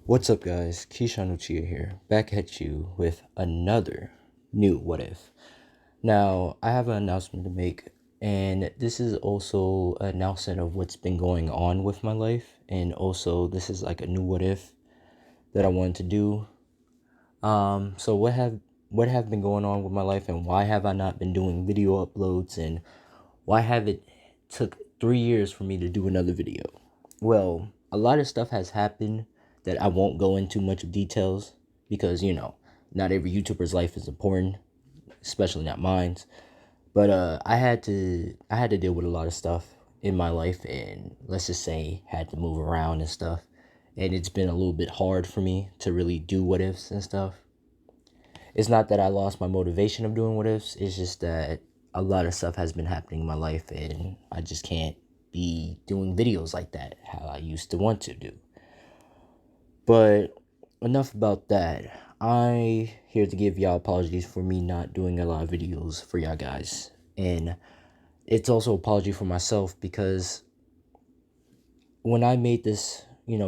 What's up, guys? Keyshawn Uchiha here, back at you with another new What If. Now, I have an announcement to make, and this is also an announcement of what's been going on with my life, and also this is like a new What If that I wanted to do. So what have been going on with my life, and why have I not been doing video uploads, and why have it took 3 years for me to do another video? Well, a lot of stuff has happened that I won't go into much of details because not every YouTuber's life is important, especially not mine's. But I had to deal with a lot of stuff in my life, and let's just say had to move around and stuff. And it's been a little bit hard for me to really do what ifs and stuff. It's not that I lost my motivation of doing what ifs, it's just that a lot of stuff has been happening in my life, and I just can't be doing videos like that how I used to want to do. But enough about that. I here to give y'all apologies for me not doing a lot of videos for y'all guys. And it's also apology for myself because when I made this,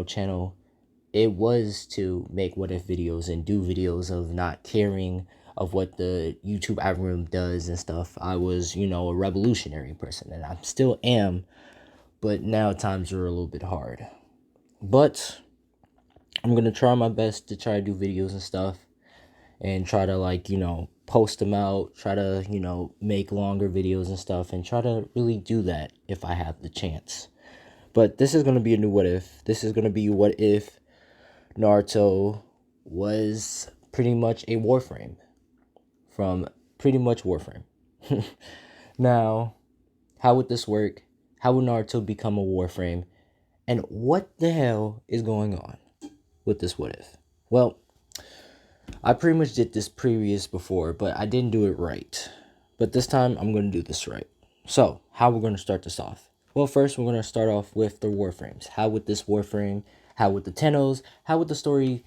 channel, it was to make what if videos and do videos of not caring of what the YouTube algorithm does and stuff. I was, a revolutionary person, and I still am, but now times are a little bit hard. But I'm gonna try my best to try to do videos and stuff, and try to post them out, try to make longer videos and stuff, and try to really do that if I have the chance. But this is gonna be a new what if. This is gonna be what if Naruto was pretty much a Warframe from pretty much Warframe. Now, how would this work? How would Naruto become a Warframe? And what the hell is going on with this what if? Well, I pretty much did this previous before, but I didn't do it right. But this time, I'm going to do this right. So, how we're going to start this off? Well, first, we're going to start off with the Warframes. How would this Warframe, how would the Tennos, how would the story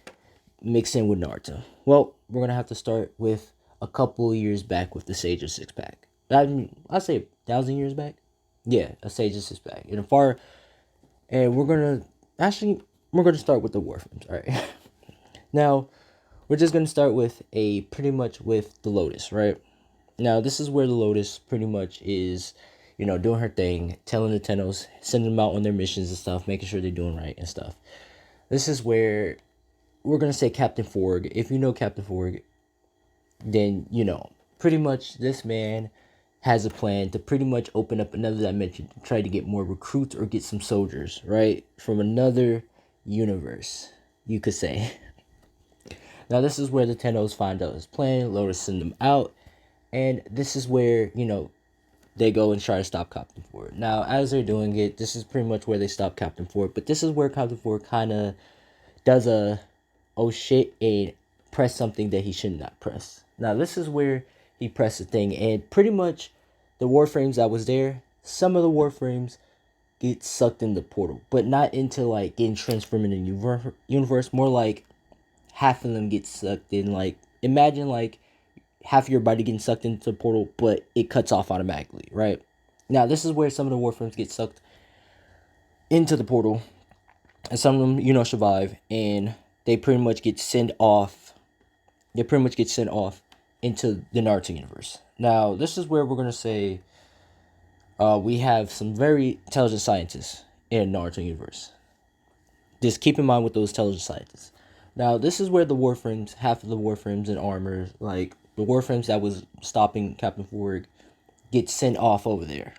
mix in with Naruto? Well, we're going to have to start with a couple years back with the Sage of Six Pack. I'd say 1,000 years back. Yeah, a Sage of Six Pack. And we're going to start with the Warframes, all right? Now, we're just going to start with pretty much with the Lotus, right? Now, this is where the Lotus pretty much is, doing her thing, telling the Tennos, sending them out on their missions and stuff, making sure they're doing right and stuff. This is where we're going to say Captain Forg. If you know Captain Forg, then pretty much this man has a plan to pretty much open up another dimension to try to get more recruits or get some soldiers, right? From another universe, you could say. Now, this is where the Tennos find out his plan. Lotus send them out. And this is where, they go and try to stop Captain Ford. Now, as they're doing it, this is pretty much where they stop Captain Ford. But this is where Captain Ford kind of does a, oh shit, and press something that he should not press. Now, this is where he pressed the thing. And pretty much the Warframes that was there, some of the Warframes get sucked in the portal. But not into, getting transformed in the universe. More like half of them get sucked in. Imagine, half of your body getting sucked into the portal, but it cuts off automatically, right? Now, this is where some of the Warframes get sucked into the portal, and some of them, survive, and they pretty much get sent off. They pretty much get sent off into the Naruto universe. Now, this is where we're going to say we have some very intelligent scientists in Naruto universe. Just keep in mind with those intelligent scientists. Now, this is where the Warframes, half of the Warframes and armor, the Warframes that was stopping Captain Forg, get sent off over there.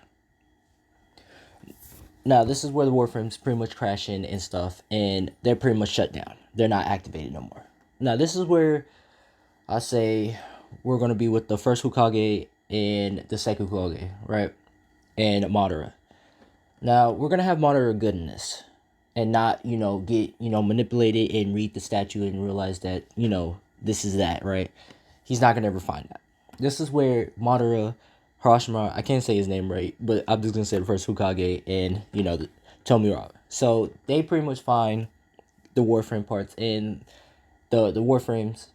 Now, this is where the Warframes pretty much crash in and stuff, and they're pretty much shut down. They're not activated no more. Now, this is where I say we're going to be with the first Hokage and the second Hokage, right? And Madara. Now, we're going to have Madara good in this, and not, get, manipulated and read the statue and realize that, this is that, right? He's not going to ever find that. This is where Madara, Harashima, I can't say his name right, but I'm just going to say the first Hokage and, the Tomuraga. So they pretty much find the Warframe parts and the Warframes,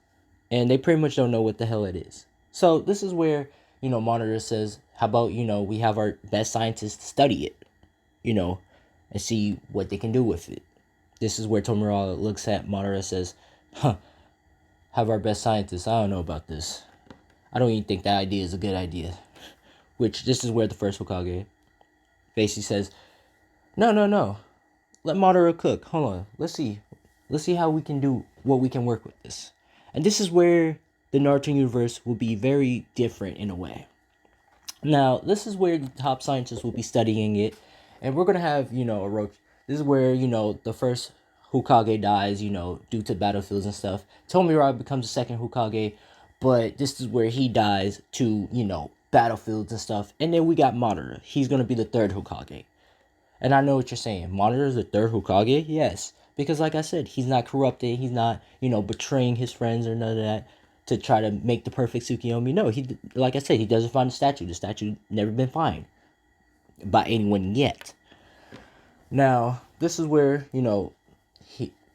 and they pretty much don't know what the hell it is. So this is where, Madara says, how about, we have our best scientists study it, and see what they can do with it. This is where Tomura looks at Madara and says, huh, have our best scientists. I don't know about this. I don't even think that idea is a good idea. Which, this is where the first Hokage basically says, no, no, no. Let Madara cook. Hold on. Let's see. Let's see how we can do what we can work with this. And this is where the Naruto universe will be very different in a way. Now, this is where the top scientists will be studying it. And we're going to have, Orochi. This is where, the first Hokage dies, due to battlefields and stuff. Tomura becomes the second Hokage. But this is where he dies to, battlefields and stuff. And then we got Madara. He's going to be the third Hokage. And I know what you're saying. Madara is the third Hokage? Yes. Because like I said, he's not corrupted. He's not, betraying his friends or none of that to try to make the perfect Tsukiyomi. No, he, like I said, he doesn't find the statue. The statue never been found by anyone yet. Now, this is where,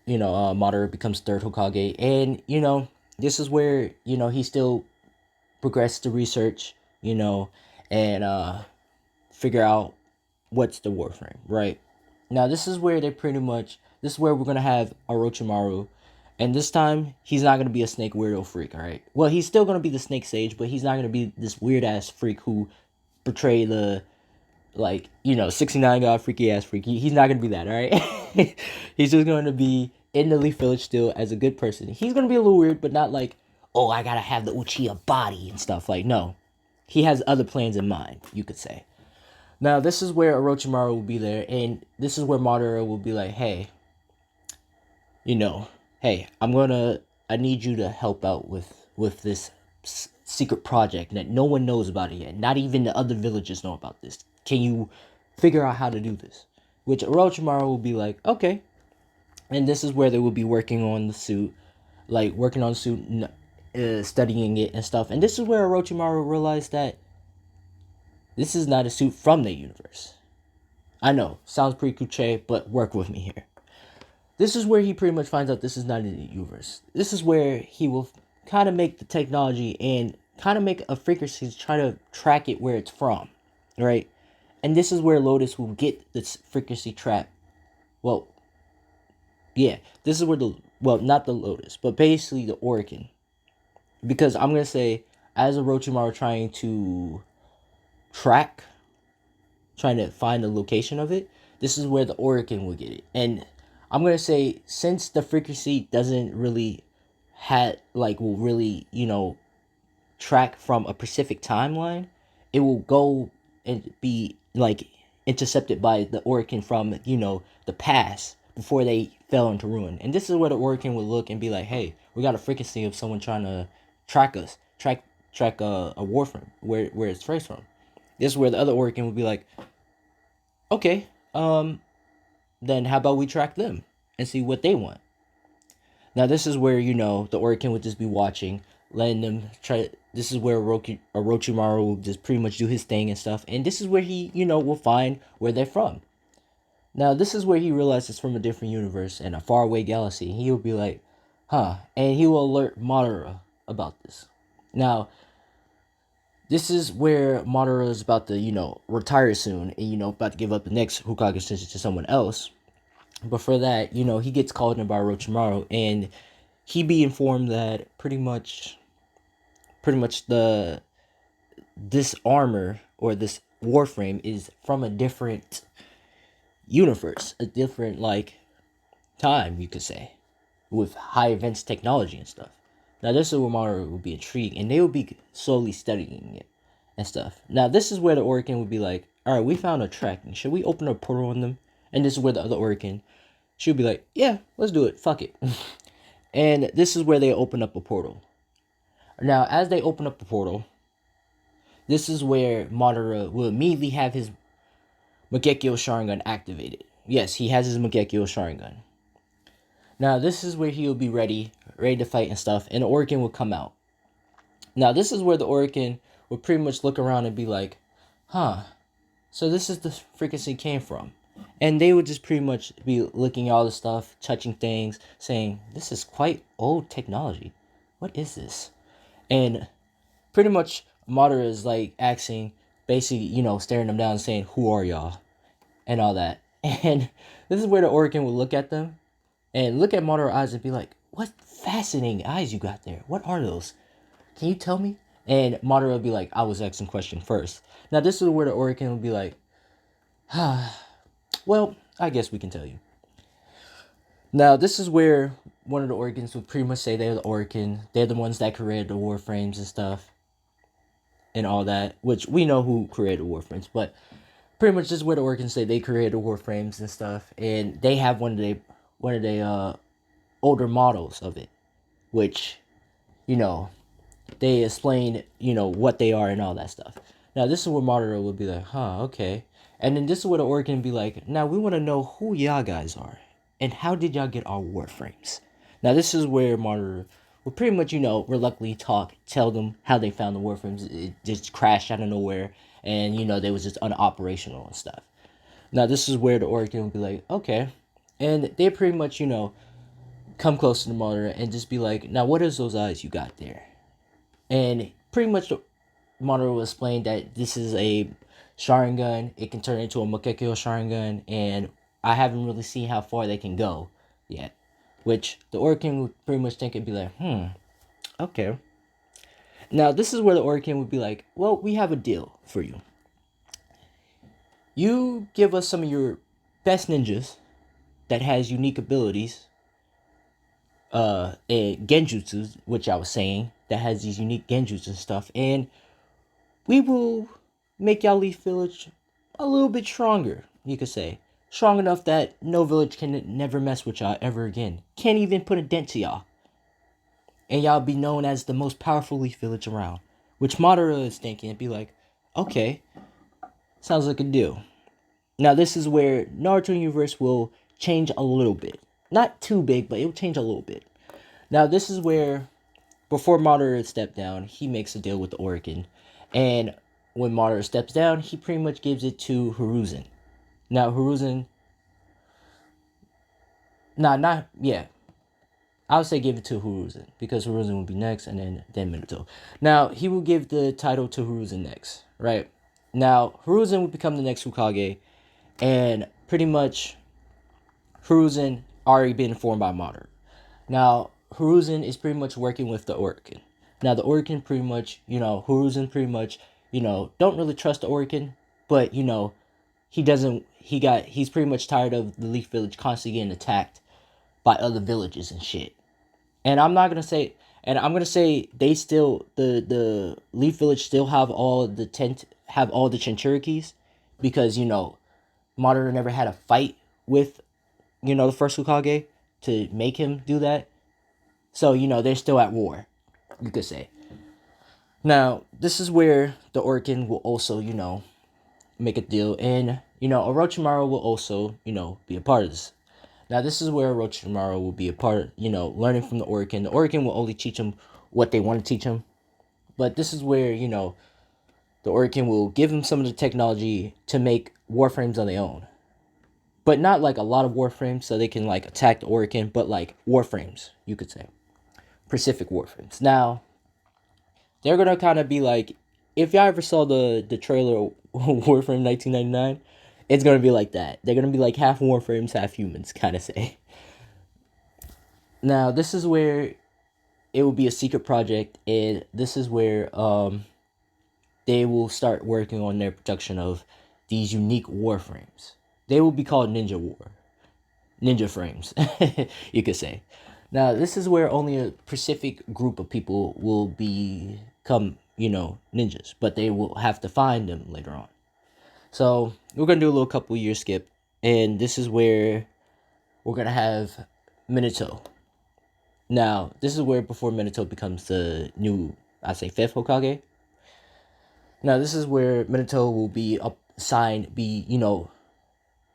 Madara becomes third Hokage. And, this is where, he still progresses the research, and figure out what's the Warframe, right? Now, this is where this is where we're going to have Orochimaru. And this time, he's not going to be a snake weirdo freak, all right? Well, he's still going to be the snake sage, but he's not going to be this weird-ass freak who portray the, 69 god freaky-ass freak. He's not going to be that, all right? He's just going to be in the Leaf Village still as a good person. He's going to be a little weird, but not like, oh, I got to have the Uchiha body and stuff. Like, no. He has other plans in mind, you could say. Now, this is where Orochimaru will be there, and this is where Madara will be like, hey, hey, I need you to help out with this secret project that no one knows about it yet. Not even the other villagers know about this. Can you figure out how to do this? Which Orochimaru will be like, okay. And this is where they will be working on the suit, studying it and stuff. And this is where Orochimaru realized that this is not a suit from the universe. I know, sounds pretty cliche, but work with me here. This is where he pretty much finds out this is not in the universe. This is where he will kind of make the technology and kind of make a frequency to try to track it where it's from, right? And this is where Lotus will get this frequency trap. Well, yeah, this is where not the Lotus, but basically the Oricon. Because I'm going to say, as Orochimaru trying to find the location of it, this is where the Oricon will get it. And I'm going to say, since the frequency doesn't really will really, track from a specific timeline, it will go and be, intercepted by the Oricon from, the past before they fell into ruin. And this is where the Oricon would look and be like, hey, we got a frequency of someone trying to track us, track a Warframe, where it's traced from. This is where the other Oricon would be like, okay, then how about we track them and see what they want? Now, this is where, the Oricon would just be watching, letting them try. This is where Orochimaru will just pretty much do his thing and stuff. And this is where he, will find where they're from. Now, this is where he realizes it's from a different universe and a faraway galaxy. He will be like, huh. And he will alert Madara about this. Now, this is where Madara is about to, retire soon and, about to give up the next Hokage to someone else. But for that, he gets called in by Orochimaru, and he be informed that pretty much this armor or this Warframe is from a different universe, a different time, you could say, with high advanced technology and stuff. Now, this is where Madara will be intrigued, and they will be slowly studying it and stuff. Now, this is where the Oricon would be like, all right, we found a tracking. Should we open a portal on them? And this is where the other Oricon, she'll be like, yeah, let's do it. Fuck it. And this is where they open up a portal. Now, as they open up the portal, this is where Madara will immediately have his Mangekyo Sharingan activated. Yes, he has his Mangekyo Sharingan. Now, this is where he will be ready to fight and stuff, and the Oricon will come out. Now, this is where the Oricon will pretty much look around and be like, huh, so this is the frequency came from. And they would just pretty much be looking at all the stuff, touching things, saying, this is quite old technology. What is this? And pretty much Madara is asking, basically, staring them down and saying, who are y'all? And all that. And this is where the Oricon would look at them and look at Madara's eyes and be like, what fascinating eyes you got there. What are those? Can you tell me? And Madara will be like, I was asking question first. Now this is where the Oricon will be like, well, I guess we can tell you. Now this is where one of the Oricons would pretty much say they're the Oricon. They're the ones that created the Warframes and stuff. And all that. Which we know who created Warframes. But pretty much this is where the Oricons say they created Warframes and stuff. And they have one of the older models of it. Which, you know, they explain, you know, what they are and all that stuff. Now, this is where Madara would be like, huh, okay. And then this is where the Orc can be like, now we want to know who y'all guys are. And how did y'all get our Warframes? Now, this is where Madara will pretty much, you know, reluctantly tell them how they found the Warframes. It just crashed out of nowhere. And, you know, they was just unoperational and stuff. Now, this is where the Orc will be like, okay. And they pretty much, you know, come close to the Madara and just be like, now what is those eyes you got there? And pretty much Madara will explain that this is a Sharingan. It can turn into a Mokekyo Sharingan, and I haven't really seen how far they can go yet. Which the Oricon would pretty much think it'd be like, okay. Now this is where the Oricon would be like, well, we have a deal for you. You give us some of your best ninjas that has unique abilities, and genjutsu, which I was saying, that has these unique genjutsu and stuff, and we will make y'all Leaf Village a little bit stronger, you could say. Strong enough that no village can never mess with y'all ever again. Can't even put a dent to y'all. And y'all be known as the most powerful Leaf Village around. Which Madara is thinking and be like, okay, sounds like a deal. Now this is where Naruto Universe will change a little bit. Not too big, but it will change a little bit. Now this is where, before Madara stepped down, he makes a deal with the Oricon. And when Madara steps down, he pretty much gives it to Hiruzen. Now Hiruzen, I would say give it to Hiruzen, because Hiruzen will be next, and then Minato. Now he will give the title to Hiruzen next, right? Now Hiruzen will become the next Hokage, and pretty much Hiruzen already been informed by Madara. Now Hiruzen is pretty much working with the Oricon. Now the Oricon pretty much, you know, Hiruzen pretty much, you know, don't really trust the Oricon, but you know, he's pretty much tired of the Leaf Village constantly getting attacked by other villages and shit. And I'm gonna say they still, the Leaf Village still have all the Chinchurikis, because you know Madara never had a fight with, you know, the first Hokage to make him do that. So you know they're still at war, you could say. Now this is where the Oricon will also, you know, make a deal, and you know Orochimaru will also, you know, be a part of this. Now this is where Orochimaru will be a part, you know, learning from the Oricon. The Oricon will only teach him what they want to teach him. But this is where, you know, the Oricon will give him some of the technology to make Warframes on their own. But not like a lot of Warframes so they can like attack the Oricon, but like Warframes, you could say. Pacific Warframes. Now, they're gonna kind of be like, if y'all ever saw the trailer Warframe 1999, it's gonna be like that. They're gonna be like half Warframes, half humans, kind of say. Now, this is where it will be a secret project, and this is where they will start working on their production of these unique Warframes. They will be called Ninja Frames, you could say. Now, this is where only a specific group of people will become, you know, ninjas, but they will have to find them later on. So we're gonna do a little couple year skip, and this is where we're gonna have Minato. Now, this is where before Minato becomes the new, I say, fifth Hokage. Now, this is where Minato will be you know,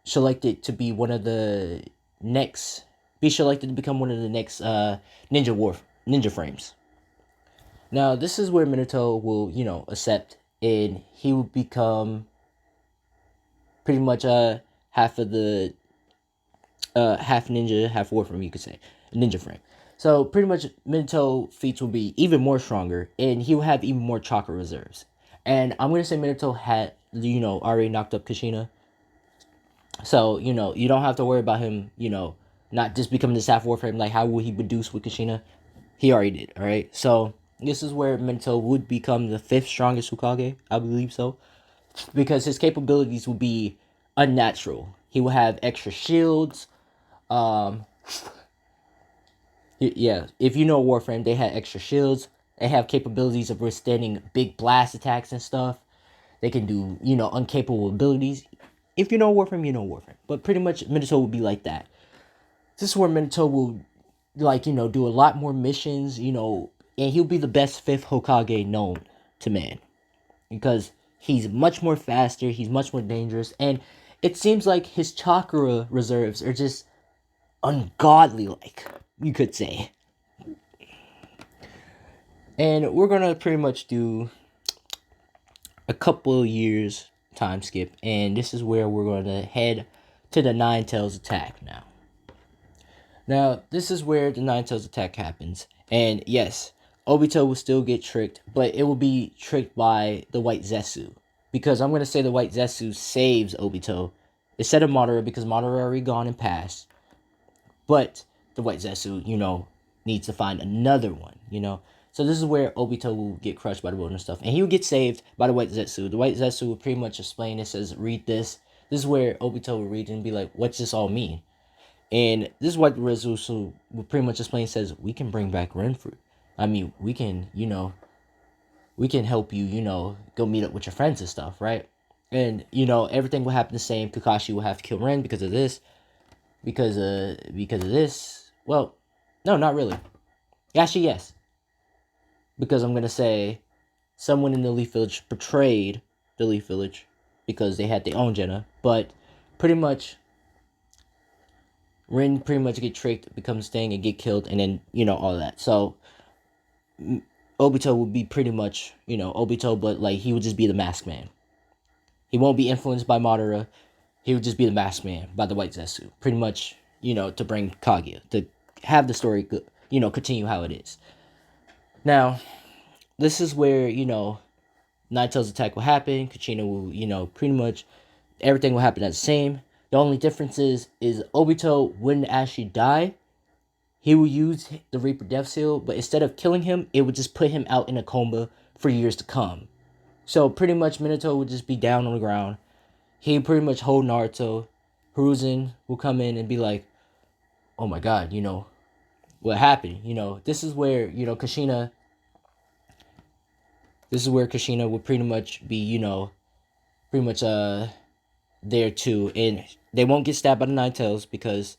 selected to be one of the next, be selected to become one of the next ninja frames. Now, this is where Minato will, you know, accept, and he will become pretty much half of the half ninja, half Warframe, you could say, ninja frame. So pretty much Minato feats will be even more stronger, and he will have even more chakra reserves. And I'm gonna say Minato had, you know, already knocked up Kushina. So, you know, you don't have to worry about him, you know, not just becoming this half Warframe. Like, how will he reduce with Kushina? He already did, alright? So, this is where Minato would become the 5th strongest Hokage, I believe so. Because his capabilities will be unnatural. He will have extra shields. Yeah, if you know Warframe, they had extra shields. They have capabilities of withstanding big blast attacks and stuff. They can do, uncapable abilities. If you know Warframe, you know Warframe. But pretty much Minato will be like that. This is where Minato will, do a lot more missions, and he'll be the best 5th Hokage known to man. Because he's much more faster, he's much more dangerous, and it seems like his chakra reserves are just ungodly, like, you could say. And we're gonna pretty much do a couple years time skip, and this is where we're gonna head to the Nine Tails attack now. Now, this is where the Nine Tails attack happens, and yes, Obito will still get tricked, but it will be tricked by the White Zetsu. Because I'm gonna say the White Zetsu saves Obito instead of Madara, because Madara already gone and passed. But the White Zetsu, needs to find another one, So this is where Obito will get crushed by the world and stuff. And he will get saved by the White Zetsu. The White Zetsu will pretty much explain it, says, read this. This is where Obito will read it and be like, what's this all mean? And this is what Zetsu will pretty much explain, says, we can bring back Renfrew. I mean, we can, we can help you, go meet up with your friends and stuff, right? And, everything will happen the same. Kakashi will have to kill Ren because of this. Because of this. Well, no, not really. Actually, yes. Because I'm gonna say someone in the Leaf Village betrayed the Leaf Village because they had their own Jenna, but pretty much Rin pretty much get tricked, becomes Sting, and get killed, and then all that. So Obito would be pretty much Obito, but like he would just be the Masked Man. He won't be influenced by Madara. He would just be the Masked Man by the White Zetsu. Pretty much, to bring Kaguya, to have the story, continue how it is. Now, this is where, Nine Tails attack will happen. Kuchina will, pretty much everything will happen as the same. The only difference is Obito wouldn't actually die. He will use the Reaper Death Seal, but instead of killing him, it would just put him out in a coma for years to come. So pretty much Minato would just be down on the ground. He pretty much hold Naruto. Hiruzen will come in and be like, oh my god, what happened? This is where, Kushina. This is where Kushina would pretty much be, pretty much there too. And they won't get stabbed by the Nine Tails because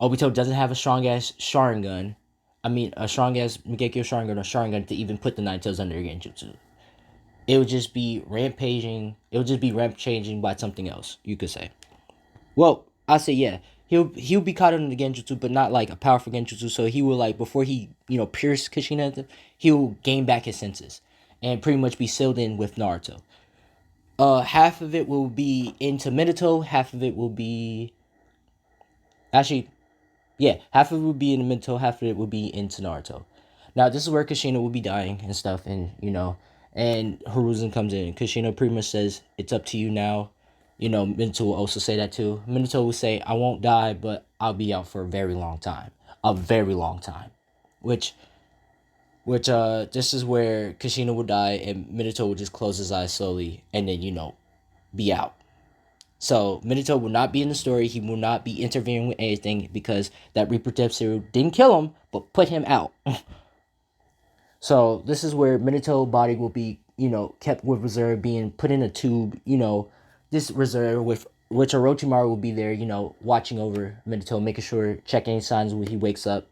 Obito doesn't have a strong ass Sharingan. I mean, a strong ass Mangekyo Sharingan or Sharingan to even put the Nine Tails under Genjutsu. It would just be rampaging. It would just be rampaging by something else, you could say. Well, I say yeah. He'll be caught under the Genjutsu, but not like a powerful Genjutsu. So he will like before he pierce Kushina, he'll gain back his senses and pretty much be sealed in with Naruto. Half of it will be into Minato. Half of it will be actually, yeah, half of it will be in Minato. Half of it will be into Naruto. Now this is where Kushina will be dying and stuff, and and Hiruzen comes in. Kushina pretty much says, "It's up to you now." Minato will also say that too. Minato will say, "I won't die, but I'll be out for a very long time, a very long time," which this is where Kushina will die and Minato will just close his eyes slowly and then be out. So Minato will not be in the story. He will not be interfering with anything because that Reaper Death Seal didn't kill him, but put him out. So this is where Minato body will be, kept with reserve, being put in a tube, this reserve with which Orochimaru will be there, watching over Minato, making sure, checking any signs when he wakes up.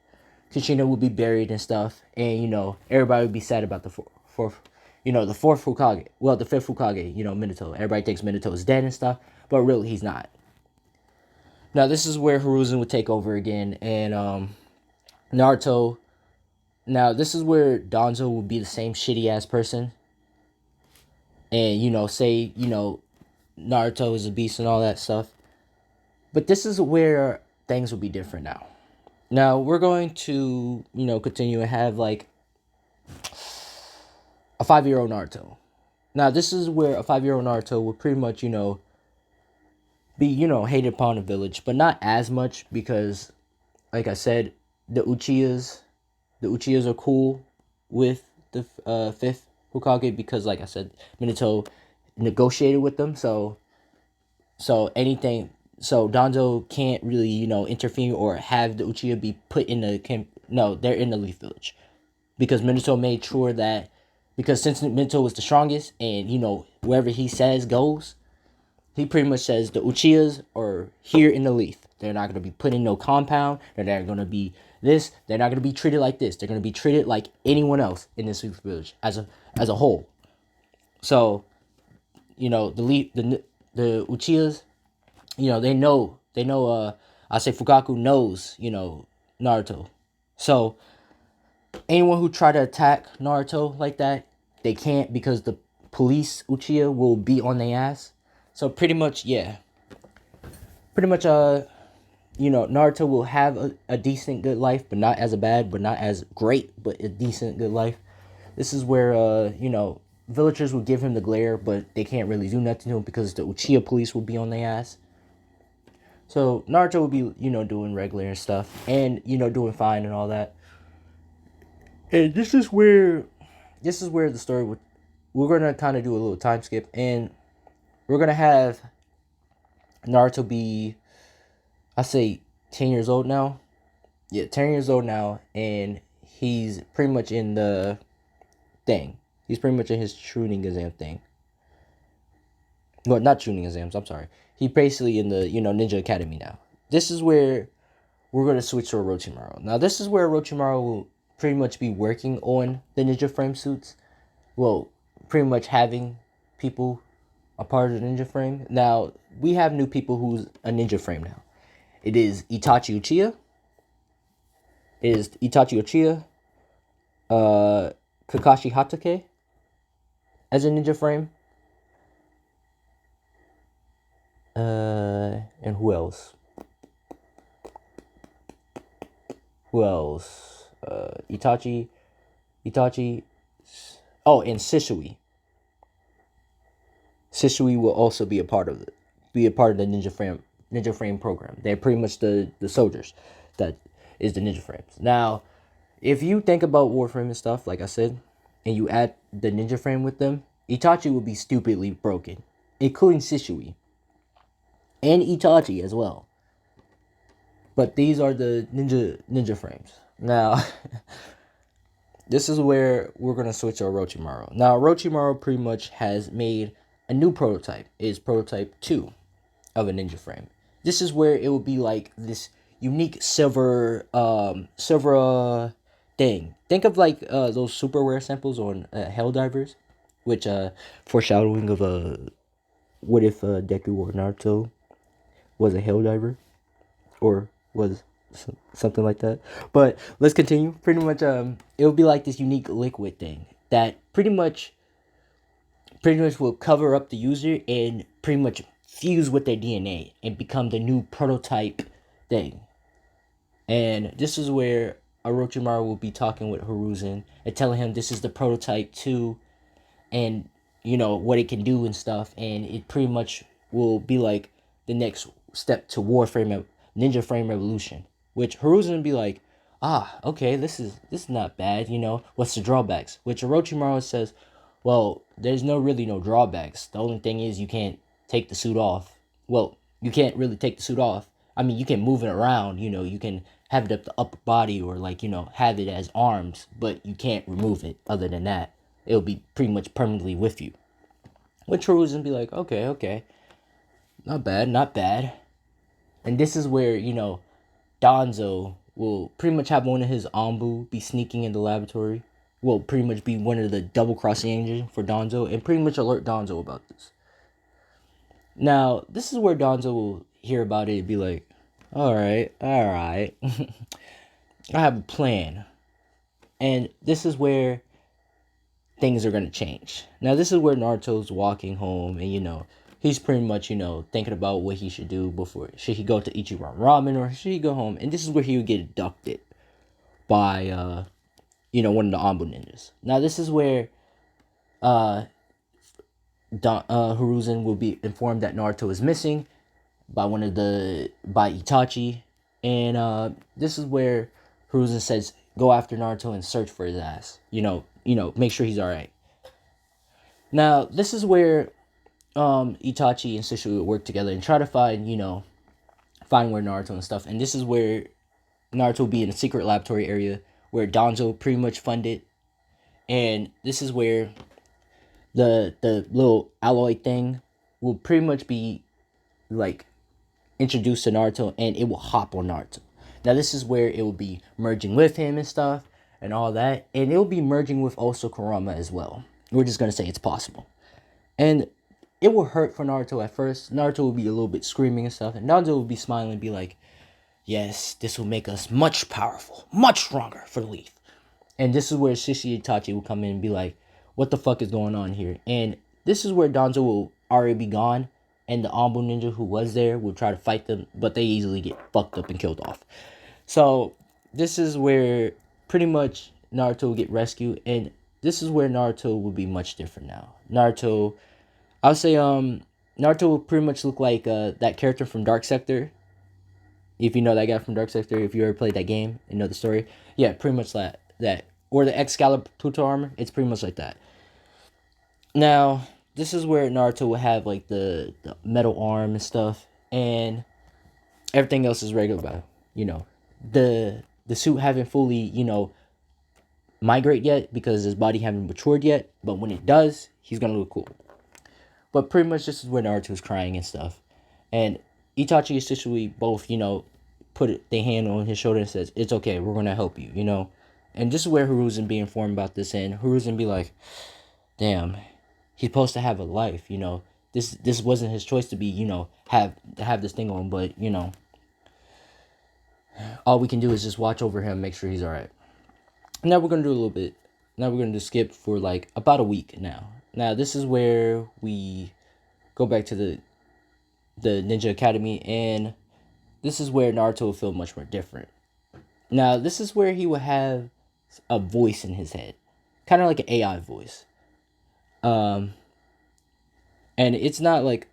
Kushina will be buried and stuff, and everybody would be sad about the fourth, the fourth Hokage. Well, the fifth Hokage, Minato. Everybody thinks Minato is dead and stuff, but really he's not. Now this is where Hiruzen would take over again, and Naruto. Now this is where Danzo will be the same shitty ass person, and say Naruto is a beast and all that stuff. But this is where things will be different now. Now we're going to continue and have like a 5-year-old Naruto. Now this is where a 5-year-old Naruto will pretty much be hated upon the village, but not as much because like I said, the Uchihas are cool with the fifth Hokage because, like I said, Minato negotiated with them. So Danzo can't really interfere or have the Uchiha be put in the camp. No, they're in the Leaf Village because Minato made sure that because since Minato was the strongest and wherever he says goes, he pretty much says the Uchihas are here in the Leaf. They're not going to be put in no compound. They're not going to be this. They're not going to be treated like this. They're going to be treated like anyone else in this Leaf Village as a whole. So, the Uchihas, they know I say Fugaku knows, Naruto. So anyone who try to attack Naruto like that, they can't because the police Uchiha will be on their ass. So pretty much, Naruto will have a decent good life, but not as a bad, but not as great, but a decent good life. This is where villagers will give him the glare, but they can't really do nothing to him because the Uchiha police will be on their ass. So Naruto will be, doing regular and stuff, and doing fine and all that. And this is where the story would. We're gonna kind of do a little time skip, and we're gonna have Naruto be, I say, 10 years old now. Yeah, 10 years old now, and he's pretty much in the thing. He's pretty much in his Chunin exam thing. Well, not Chunin exams. I'm sorry. He's basically in the Ninja Academy now. This is where we're gonna switch to Orochimaru. Now, this is where Orochimaru will pretty much be working on the Ninja Frame suits. Well, pretty much having people a part of the Ninja Frame. Now, we have new people who's a Ninja Frame now. It is Itachi Uchiha. Kakashi Hatake as a Ninja Frame. And who else? Itachi. Oh, and Shisui. Shisui will also be a part of the Ninja Frame program. They're pretty much the soldiers that is the Ninja Frames. Now, if you think about Warframe and stuff, like I said, and you add the Ninja Frame with them, Itachi will be stupidly broken, including Shisui and Itachi as well. But these are the Ninja Frames. Now, this is where we're gonna switch to Orochimaru. Now, Orochimaru pretty much has made a new prototype. It's prototype 2 of a Ninja Frame. This is where it will be like this unique silver thing. Think of like those super rare samples on Helldivers, which foreshadowing of what if Deku or Naruto was a Helldiver, or was something like that. But let's continue. Pretty much, it'll be like this unique liquid thing that pretty much will cover up the user and pretty much fuse with their DNA and become the new prototype thing. And this is where Orochimaru will be talking with Hiruzen and telling him this is the prototype 2 and what it can do and stuff, and it pretty much will be like the next step to Warframe Ninja Frame Revolution, which Hiruzen will be like, okay, this is not bad, what's the drawbacks? Which Orochimaru says, well, there's really no drawbacks. The only thing is you can't take the suit off. Well, you can't really take the suit off. I mean, you can move it around, you can have it up the upper body or have it as arms, but you can't remove it. Other than that, it'll be pretty much permanently with you. Which Hiruzen be like, okay, not bad. And this is where, Danzo will pretty much have one of his Anbu be sneaking in the laboratory. Will pretty much be one of the double-crossing agents for Danzo and pretty much alert Danzo about this. Now, this is where Danzo will hear about it and be like, alright. I have a plan. And this is where things are going to change. Now, this is where Naruto's walking home and, he's pretty much, thinking about what he should do before. Should he go to Ichiran Ramen or should he go home? And this is where he would get abducted by, one of the Anbu ninjas. Now, this is where Hiruzen will be informed that Naruto is missing by Itachi. And this is where Hiruzen says, "Go after Naruto and search for his ass. Make sure he's all right." Now this is where Itachi and Shisui would work together and try to find where Naruto and stuff. And this is where Naruto will be in a secret laboratory area where Danzo pretty much funded. And this is where the little alloy thing will pretty much be like introduced to Naruto, and it will hop on Naruto. Now this is where it will be merging with him and stuff and all that, and it will be merging with also Kurama as well. We're just gonna say it's possible, and it will hurt for Naruto at first. Naruto will be a little bit screaming and stuff, and Naruto will be smiling and be like, "Yes, this will make us much powerful, much stronger for the Leaf." And this is where Shishi Itachi will come in and be like, "What the fuck is going on here?" And this is where Danzo will already be gone, and the Anbu ninja who was there will try to fight them, but they easily get fucked up and killed off. So this is where pretty much Naruto will get rescued, and this is where Naruto will be much different now. I'll say Naruto will pretty much look like that character from Dark Sector. If you know that guy from Dark Sector, if you ever played that game and know the story, yeah, pretty much that. Or the Excalibur Pluto armor, it's pretty much like that. Now, this is where Naruto will have like the metal arm and stuff, and everything else is regular about, the suit haven't fully, migrate yet because his body haven't matured yet, but when it does, he's gonna look cool. But pretty much this is where Naruto's crying and stuff. And Itachi and Shisui both, put their hand on his shoulder and says, "It's okay, we're gonna help you," And this is where Hiruzen be informed about this, and Hiruzen be like, "Damn, he's supposed to have a life, This wasn't his choice to be, have this thing on, but all we can do is just watch over him, make sure he's all right." Now we're gonna do a little bit. Now we're gonna skip for like about a week now. Now this is where we go back to the Ninja Academy, and this is where Naruto will feel much more different. Now this is where he will have a voice in his head, kind of like an AI voice. And it's not like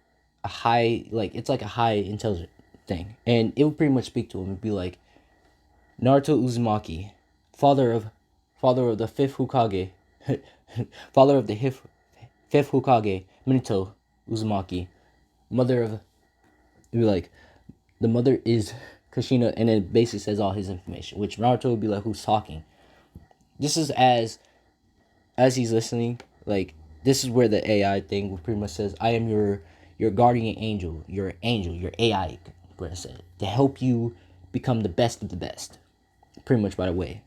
it's like a high intelligent thing, and it will pretty much speak to him and be like, "Naruto Uzumaki, father of the fifth Hokage, father of the fifth Hokage, Minato Uzumaki, mother of," be like, "The mother is Kushina," and it basically says all his information, which Naruto would be like, "Who's talking?" This is as he's listening, like this is where the AI thing pretty much says, "I am your guardian angel, your AI," where it said, "to help you become the best of the best." Pretty much by the way.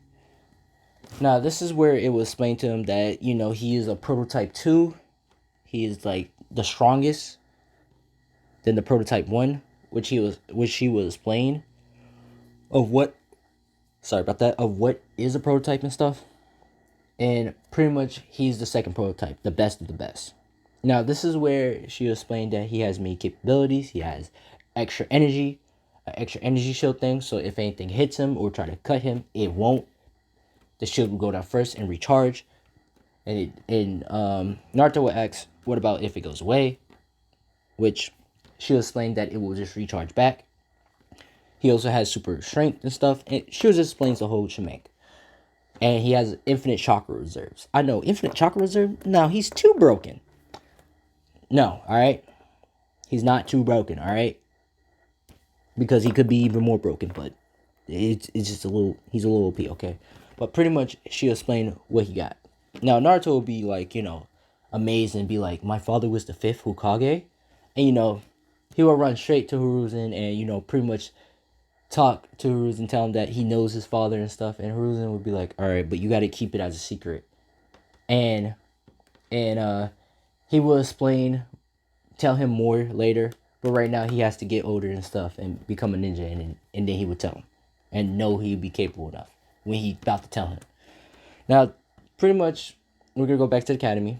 Now this is where it was explained to him that he is a prototype 2. He is like the strongest than the prototype 1, which he was explained of what is a prototype and stuff. And pretty much he's the second prototype, the best of the best. Now this is where she explained that he has many capabilities. He has extra energy, an extra energy shield thing, so if anything hits him or try to cut him, it won't. The shield will go down first and recharge. And Naruto will ask, "What about if it goes away?" Which she'll explain that it will just recharge back. He also has super strength and stuff, and she just explains the whole shemang. And he has infinite chakra reserves. I know, infinite chakra reserve? No, he's too broken. No, alright? He's not too broken, alright? Because he could be even more broken, but it's just he's a little OP, okay? But pretty much, she'll explain what he got. Now, Naruto will be like, amazed and be like, "My father was the fifth Hokage?" And, he will run straight to Hiruzen and, pretty much talk to Hiruzen, tell him that he knows his father and stuff. And Hiruzen would be like, "Alright, but you gotta keep it as a secret." And he will tell him more later. But right now, he has to get older and stuff and become a ninja. And then he would tell him. And know he'd be capable enough when he's about to tell him. Now, pretty much, we're going to go back to the academy.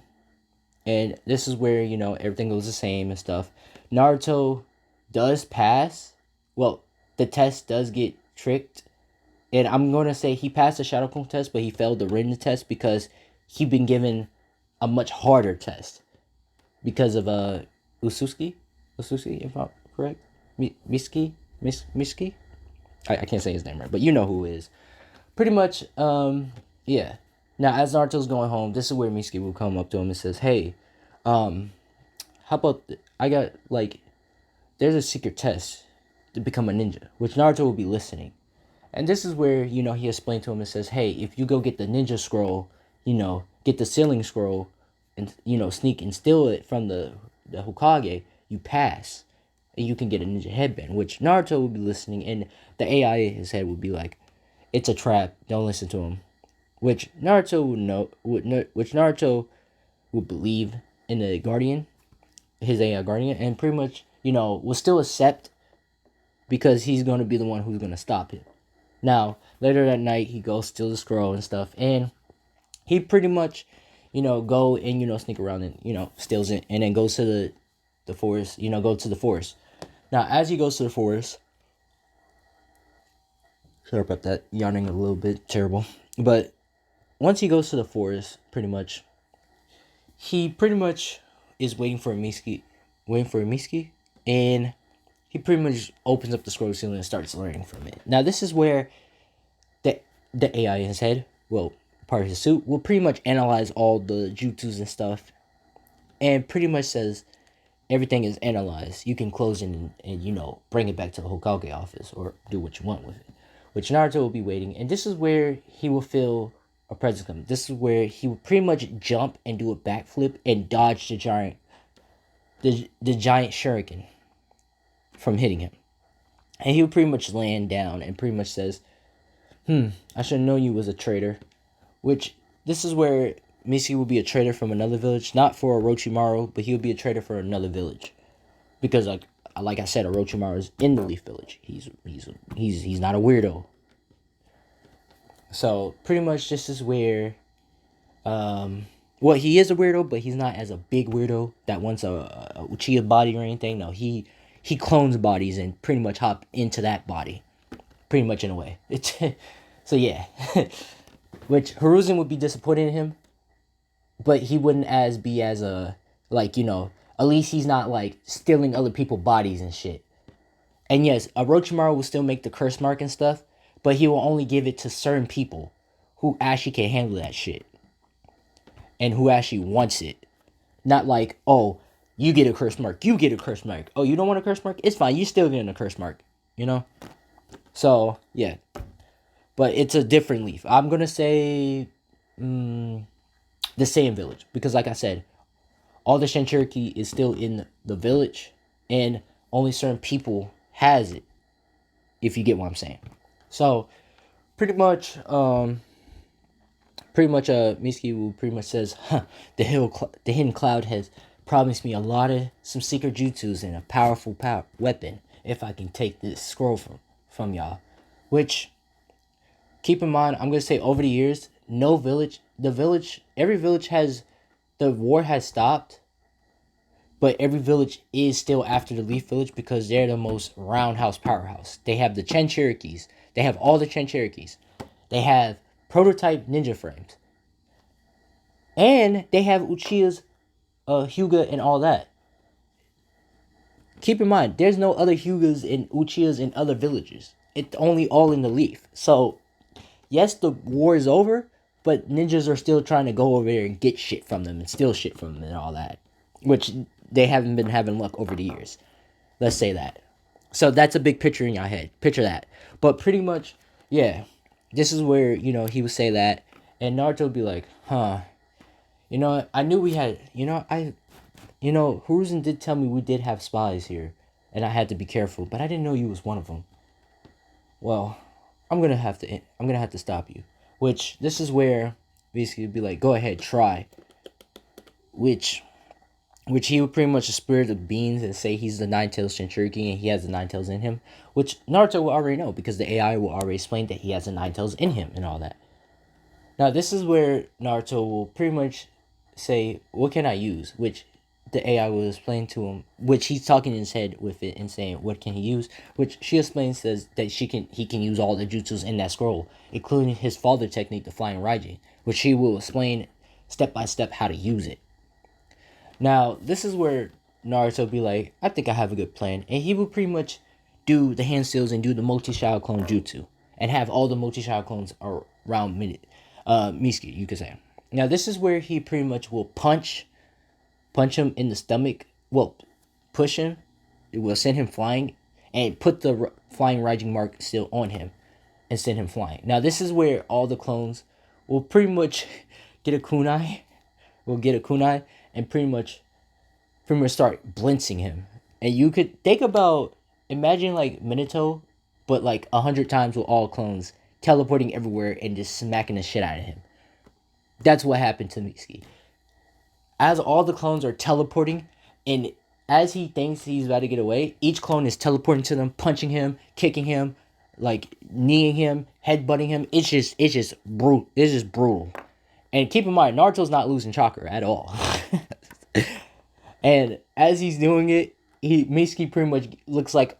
And this is where, everything goes the same and stuff. Naruto does pass. Well, the test does get tricked. And I'm going to say he passed the Shadow Clone test, but he failed the Rin test because he'd been given a much harder test. Because of Usuki, if I'm correct? Miski? I can't say his name right, but you know who it is. Pretty much, yeah. Now, as Naruto's going home, this is where Mitsuki will come up to him and says, "Hey, how about I got like there's a secret test to become a ninja," which Naruto will be listening. And this is where, he explained to him and says, "Hey, if you go get the ninja scroll, get the sealing scroll and, sneak and steal it from the Hokage, you pass. And you can get a ninja headband," which Naruto would be listening, and the AI in his head would be like, "It's a trap. Don't listen to him." Which Naruto would know, which Naruto would believe in the Guardian, his AI Guardian, and pretty much, will still accept because he's going to be the one who's going to stop it. Now, later that night, he goes steal the scroll and stuff, and he pretty much, go and, sneak around and, steals it, and then goes to the forest, go to the forest. Now, as he goes to the forest, sorry about that, yawning a little bit, terrible. But once he goes to the forest, he pretty much is waiting for a Miski, and he pretty much opens up the scroll ceiling and starts learning from it. Now, this is where the AI in his head, well, part of his suit, will pretty much analyze all the jutsus and stuff, and pretty much says everything is analyzed. You can close it and bring it back to the Hokage office or do what you want with it. Which Naruto will be waiting, and this is where he will feel a presence come. This is where he will pretty much jump and do a backflip and dodge the giant shuriken from hitting him. And he will pretty much land down and pretty much says, "I should have known you was a traitor." Which, this is where Missy will be a traitor from another village. Not for Orochimaru, but he'll be a traitor for another village. Because, like I said, Orochimaru is in the Leaf Village. He's not a weirdo. So, pretty much this is where... well, he is a weirdo, but he's not as a big weirdo that wants a Uchiha body or anything. No, he clones bodies and pretty much hop into that body. Pretty much in a way. So, yeah. Which Hiruzen would be disappointed in him, but he wouldn't be as a, at least he's not like stealing other people's bodies and shit. And yes, Orochimaru will still make the curse mark and stuff, but he will only give it to certain people who actually can handle that shit and who actually wants it. Not like, oh, you get a curse mark, you get a curse mark. Oh, you don't want a curse mark? It's fine, you still getting a curse mark, So, yeah. But it's a different leaf. I'm going to say the same village. Because like I said, all the Shinchuriki is still in the village. And only certain people has it. If you get what I'm saying. So, pretty much, Mitsuki will pretty much says, the hidden cloud has promised me some secret jutsus and a powerful weapon if I can take this scroll from y'all. Which... keep in mind, I'm going to say over the years, every village the war has stopped, but every village is still after the Leaf Village because they're the most roundhouse powerhouse. They have the Chinchurikis. They have all the Chinchurikis. They have prototype ninja frames. And they have Uchiha's Hyuga and all that. Keep in mind, there's no other Hyugas and Uchihas in other villages. It's only all in the Leaf. So... yes, the war is over, but ninjas are still trying to go over there and get shit from them and steal shit from them and all that. Which they haven't been having luck over the years. Let's say that. So that's a big picture in your head. Picture that. But pretty much, yeah. This is where, he would say that. And Naruto would be like, I knew we had, Hiruzen did tell me we did have spies here. And I had to be careful. But I didn't know you was one of them. Well... I'm gonna have to stop you. Which this is where basically be like, go ahead, try. Which he would pretty much spirit the beans and say he's the Nine-Tails Shinchuriki and he has the Nine-Tails in him. Which Naruto will already know because the AI will already explain that he has the Nine-Tails in him and all that. Now this is where Naruto will pretty much say, what can I use? Which the AI will explain to him, which he's talking in his head with it and saying, what can he use? Which she explains, says that he can use all the jutsus in that scroll, including his father technique, the Flying Raijin, which she will explain step by step how to use it. Now, this is where Naruto be like, I think I have a good plan, and he will pretty much do the hand seals and do the multi-shot clone jutsu and have all the multi-shot clones around Miski, you could say. Now this is where he pretty much will punch him in the stomach. Well, push him. It will send him flying and put the flying rising mark still on him and send him flying. Now this is where all the clones will pretty much get a kunai. Will get a kunai and pretty much start blitzing him. And you could think about, imagine like Minato, but like 100 times with all clones teleporting everywhere and just smacking the shit out of him. That's what happened to Mitsuki. As all the clones are teleporting, and as he thinks he's about to get away, each clone is teleporting to them, punching him, kicking him, like kneeing him, headbutting him. It's just brutal. It's just brutal. And keep in mind, Naruto's not losing chakra at all. And as he's doing it, Mitsuki pretty much looks like,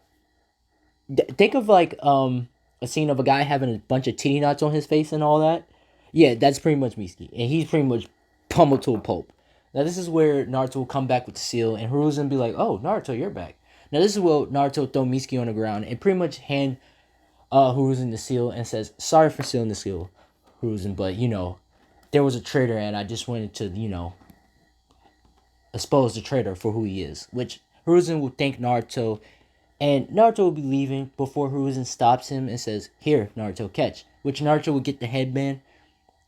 think of like a scene of a guy having a bunch of titty knots on his face and all that. Yeah, that's pretty much Mitsuki, and he's pretty much pummeled to a pulp. Now this is where Naruto will come back with the seal, and Hiruzen be like, "Oh, Naruto, you're back." Now this is where Naruto throw Mitsuki on the ground and pretty much hand Hiruzen the seal and says, "Sorry for stealing the seal, Hiruzen, but there was a traitor, and I just wanted to expose the traitor for who he is." Which Hiruzen will thank Naruto, and Naruto will be leaving before Hiruzen stops him and says, "Here, Naruto, catch." Which Naruto will get the headband,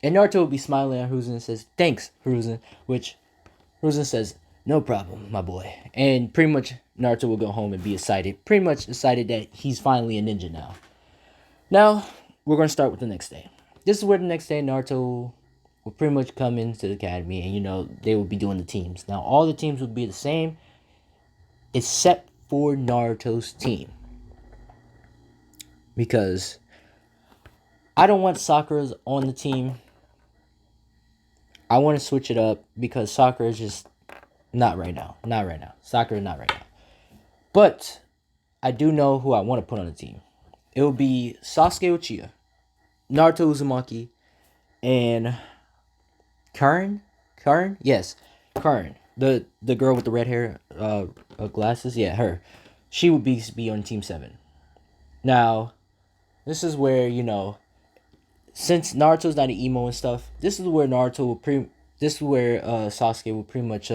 and Naruto will be smiling at Hiruzen and says, "Thanks, Hiruzen." Which Hiruzen says, "No problem, my boy." And pretty much Naruto will go home and be excited. Pretty much excited that he's finally a ninja now. Now, we're going to start with the next day. This is where the next day Naruto will pretty much come into the academy, and they will be doing the teams. Now all the teams will be the same except for Naruto's team, because I don't want Sakura's on the team. I want to switch it up because Sakura is just not right now. Not right now. Sakura not right now. But I do know who I want to put on the team. It will be Sasuke Uchiha, Naruto Uzumaki, and Karin? Yes, Karin. The girl with the red hair, glasses. Yeah, her. She would be on Team 7. Now, this is where since Naruto's not an emo and stuff, this is where Sasuke will pretty much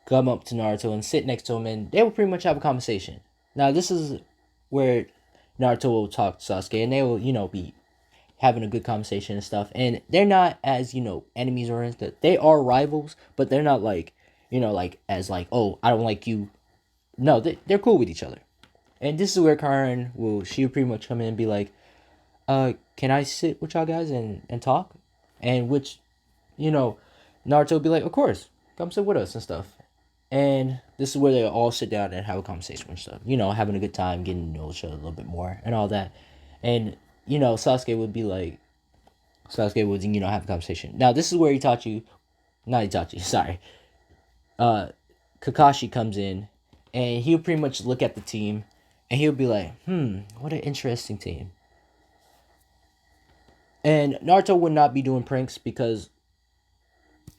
come up to Naruto and sit next to him, and they will pretty much have a conversation. Now, this is where Naruto will talk to Sasuke, and they will be having a good conversation and stuff. And they're not as enemies or anything. They are rivals, but they're not like as like, "Oh, I don't like you." No, they're cool with each other. And this is where Karen she'll pretty much come in and be like, "Can I sit with y'all guys and talk?" And which Naruto will be like, "Of course, come sit with us and stuff." And this is where they all sit down and have a conversation and stuff. Having a good time, getting to know each other a little bit more and all that. And Sasuke would have a conversation. Now this is where sorry. Kakashi comes in, and he'll pretty much look at the team, and he'll be like, what an interesting team. And Naruto would not be doing pranks because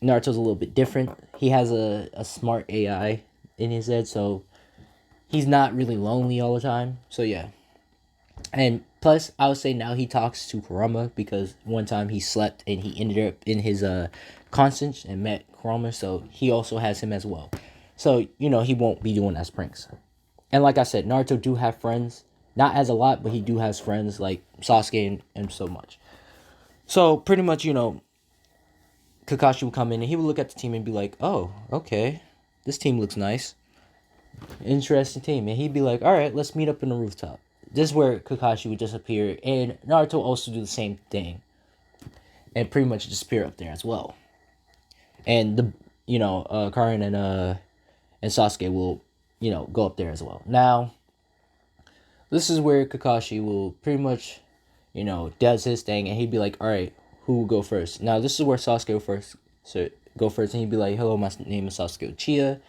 Naruto's a little bit different. He has a smart AI in his head, so he's not really lonely all the time. So yeah. And plus, I would say now he talks to Kurama because one time he slept and he ended up in his conscience and met Kurama, so he also has him as well. So he won't be doing as pranks. And like I said, Naruto do have friends, not as a lot, but he do has friends like Sasuke and so much. So pretty much Kakashi will come in and he will look at the team and be like, "Oh, okay, this team looks nice, interesting team," and he'd be like, "All right, let's meet up in the rooftop." This is where Kakashi would disappear, and Naruto also do the same thing, and pretty much disappear up there as well. And Karin and Sasuke will go up there as well. Now, this is where Kakashi will pretty much does his thing, and he'd be like, "All right, who will go first?" Now, this is where Sasuke will go first, and he'd be like, "Hello, my name is Sasuke Uchiha.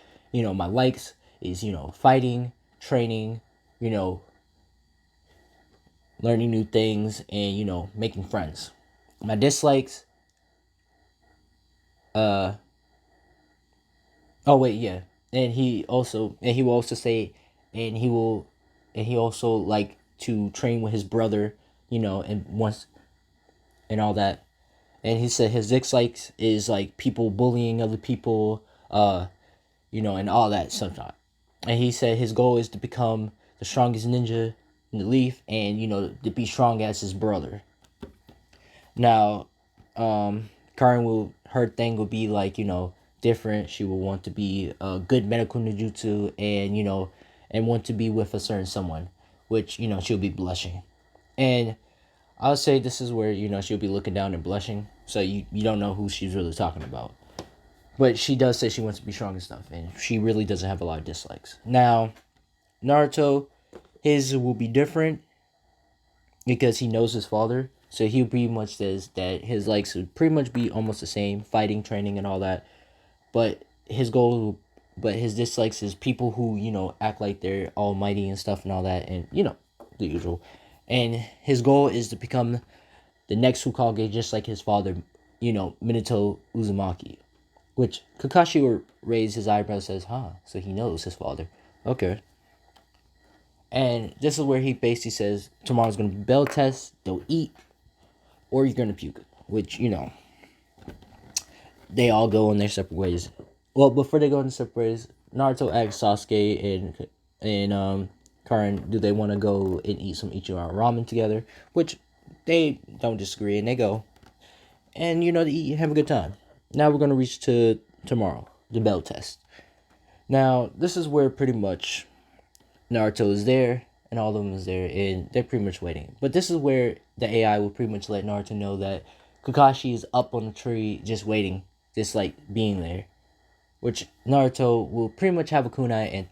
My likes is fighting, training, learning new things, and making friends. My dislikes, oh wait, yeah." And he will also say, and he will and he also like to train with his brother, and once and all that. And he said his dislikes is like people bullying other people, and all that stuff. And he said his goal is to become the strongest ninja in the leaf, and to be strong as his brother. Now, Karen her thing will be like different. She will want to be a good medical ninjutsu, and want to be with a certain someone, which she'll be blushing. And I'll say this is where she'll be looking down and blushing, so you don't know who she's really talking about. But she does say she wants to be strong and stuff, and she really doesn't have a lot of dislikes. Now, Naruto, his will be different because he knows his father, so he pretty much says that his likes would pretty much be almost the same, fighting, training, and all that. But his dislikes is people who act like they're almighty and stuff and all that, and the usual. And his goal is to become the next Hokage, just like his father, Minato Uzumaki. Which Kakashi will raise his eyebrow and says, huh, so he knows his father. Okay. And this is where he basically says, tomorrow's going to be bell test, don't eat, or you're going to puke. Which, they all go in their separate ways. Well, before they go in their separate ways, Naruto asks Sasuke and Karen, do they want to go and eat some Ichiran ramen together? Which they don't disagree, and they go. And, they eat and have a good time. Now we're going to reach to tomorrow, the bell test. Now, this is where pretty much Naruto is there, and all of them is there, and they're pretty much waiting. But this is where the AI will pretty much let Naruto know that Kakashi is up on the tree just waiting, just like being there. Which Naruto will pretty much have a kunai and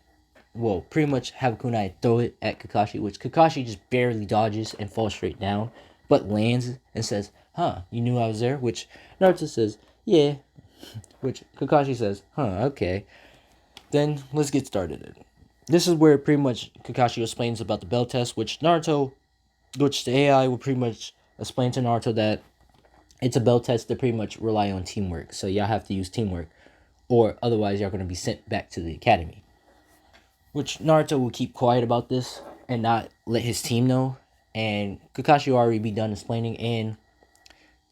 throw it at Kakashi, which Kakashi just barely dodges and falls straight down, but lands and says, huh, you knew I was there? Which Naruto says, yeah. Which Kakashi says, huh, okay. Then let's get started. This is where pretty much Kakashi explains about the bell test, which the AI will pretty much explain to Naruto that it's a bell test that pretty much rely on teamwork. So y'all have to use teamwork, or otherwise y'all going to be sent back to the academy. Which Naruto will keep quiet about this and not let his team know. And Kakashi will already be done explaining, and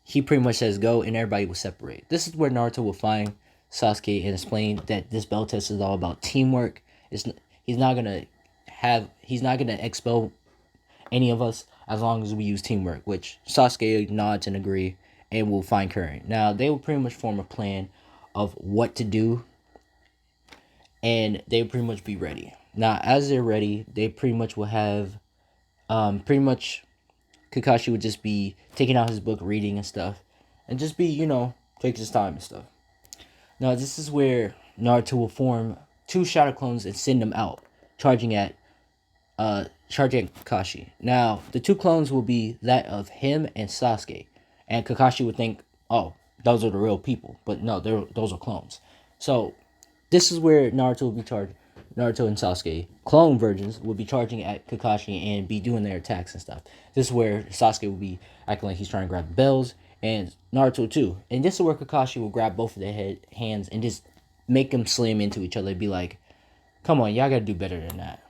he pretty much says go, and everybody will separate. This is where Naruto will find Sasuke and explain that this bell test is all about teamwork. He's not gonna expel any of us as long as we use teamwork. Which Sasuke nods and agree, and will find Current. Now they will pretty much form a plan of what to do, and they will pretty much be ready. Now as they're ready, they pretty much will have Kakashi would just be taking out his book, reading and stuff, and just be, take his time and stuff. Now, this is where Naruto will form 2 shadow clones and send them out, charging at Kakashi. Now, the 2 clones will be that of him and Sasuke, and Kakashi would think, oh, those are the real people, but no, those are clones. So, this is where Naruto and Sasuke, clone versions, will be charging at Kakashi and be doing their attacks and stuff. This is where Sasuke will be acting like he's trying to grab the bells, and Naruto too. And this is where Kakashi will grab both of their hands and just make them slam into each other and be like, come on, y'all gotta do better than that.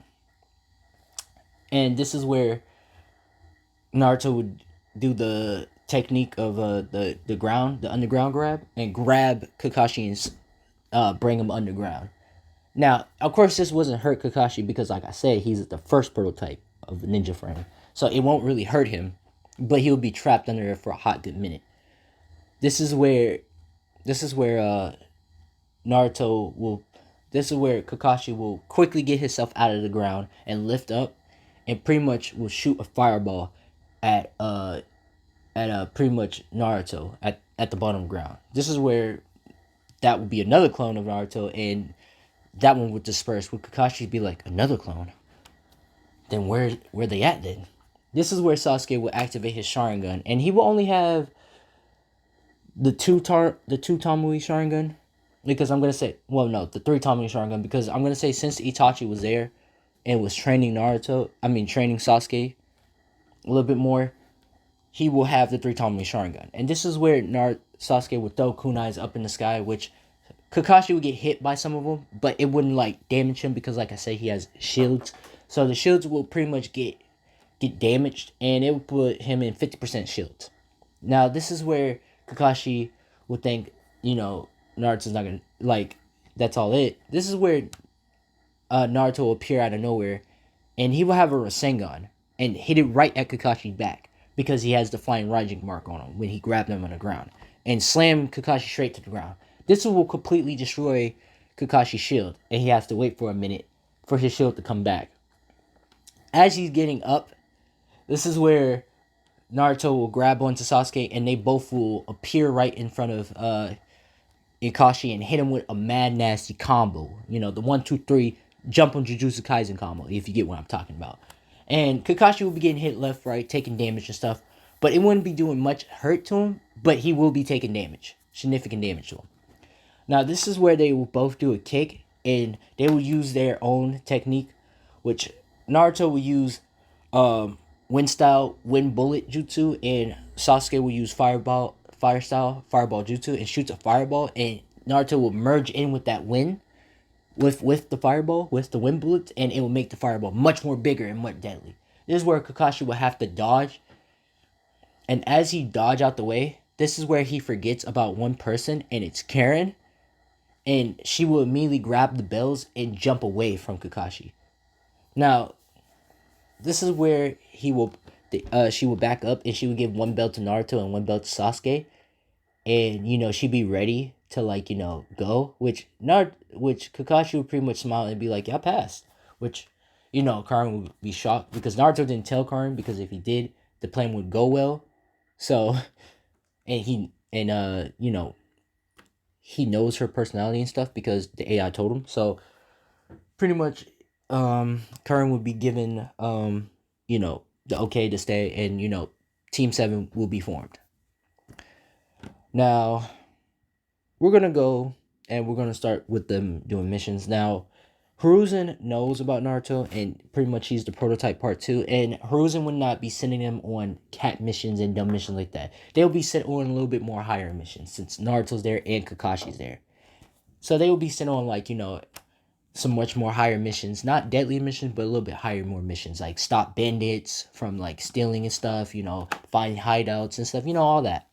And this is where Naruto would do the technique of the underground grab, and grab Kakashi and bring him underground. Now, of course, this wasn't hurt Kakashi because, like I said, he's the first prototype of the ninja frame. So it won't really hurt him, but he'll be trapped under there for a hot good minute. This is where Kakashi will quickly get himself out of the ground and lift up, and pretty much will shoot a fireball at pretty much Naruto at the bottom of the ground. This is where that would be another clone of Naruto, and that one would disperse. Would Kakashi be like, another clone? Then where they at then? This is where Sasuke will activate his Sharingan, and he will only have the two Tomoe Sharingan, because I'm gonna say, the 3 Tomoe Sharingan, because I'm gonna say since Itachi was there and was training Sasuke a little bit more, he will have the 3 Tomoe Sharingan. And this is where Sasuke would throw kunais up in the sky, which Kakashi would get hit by some of them, but it wouldn't like damage him because, like I said, he has shields. So the shields will pretty much get damaged, and it will put him in 50% shields. Now this is where Kakashi will think, Naruto's not gonna like. That's all it. This is where Naruto will appear out of nowhere, and he will have a Rasengan and hit it right at Kakashi's back because he has the flying Raijin mark on him when he grabbed him on the ground and slam Kakashi straight to the ground. This will completely destroy Kakashi's shield, and he has to wait for a minute for his shield to come back. As he's getting up, this is where Naruto will grab onto Sasuke, and they both will appear right in front of Ikashi and hit him with a mad nasty combo. The 1, 2, 3 jump on Jujutsu Kaisen combo, if you get what I'm talking about. And Kakashi will be getting hit left, right, taking damage and stuff. But it wouldn't be doing much hurt to him, but he will be taking damage. Significant damage to him. Now, this is where they will both do a kick, and they will use their own technique, which Naruto will use wind style, wind bullet jutsu, and Sasuke will use fire style, fireball jutsu, and shoots a fireball, and Naruto will merge in with that wind, with the fireball, with the wind bullets, and it will make the fireball much more bigger and much deadly. This is where Kakashi will have to dodge, and as he dodge out the way, this is where he forgets about one person, and it's Karen, and she will immediately grab the bells and jump away from Kakashi. Now, this is where she will back up, and she will give one belt to Naruto and one belt to Sasuke, and she'd be ready to go, which Kakashi would pretty much smile and be like, "Yeah, I passed," which Karin would be shocked because Naruto didn't tell Karin, because if he did, the plan would go well. So, and he knows her personality and stuff because the AI told him. So pretty much Karin would be given the okay to stay, and Team 7 will be formed. Now we're gonna go and we're gonna start with them doing missions. Now Hiruzen knows about Naruto, and pretty much he's the prototype part 2, and Hiruzen would not be sending them on cat missions and dumb missions like that. They'll be sent on a little bit more higher missions since Naruto's there and Kakashi's there. So they will be sent on some much more higher missions, not deadly missions, but a little bit higher, more missions, like stop bandits from stealing and stuff, find hideouts and stuff, all that.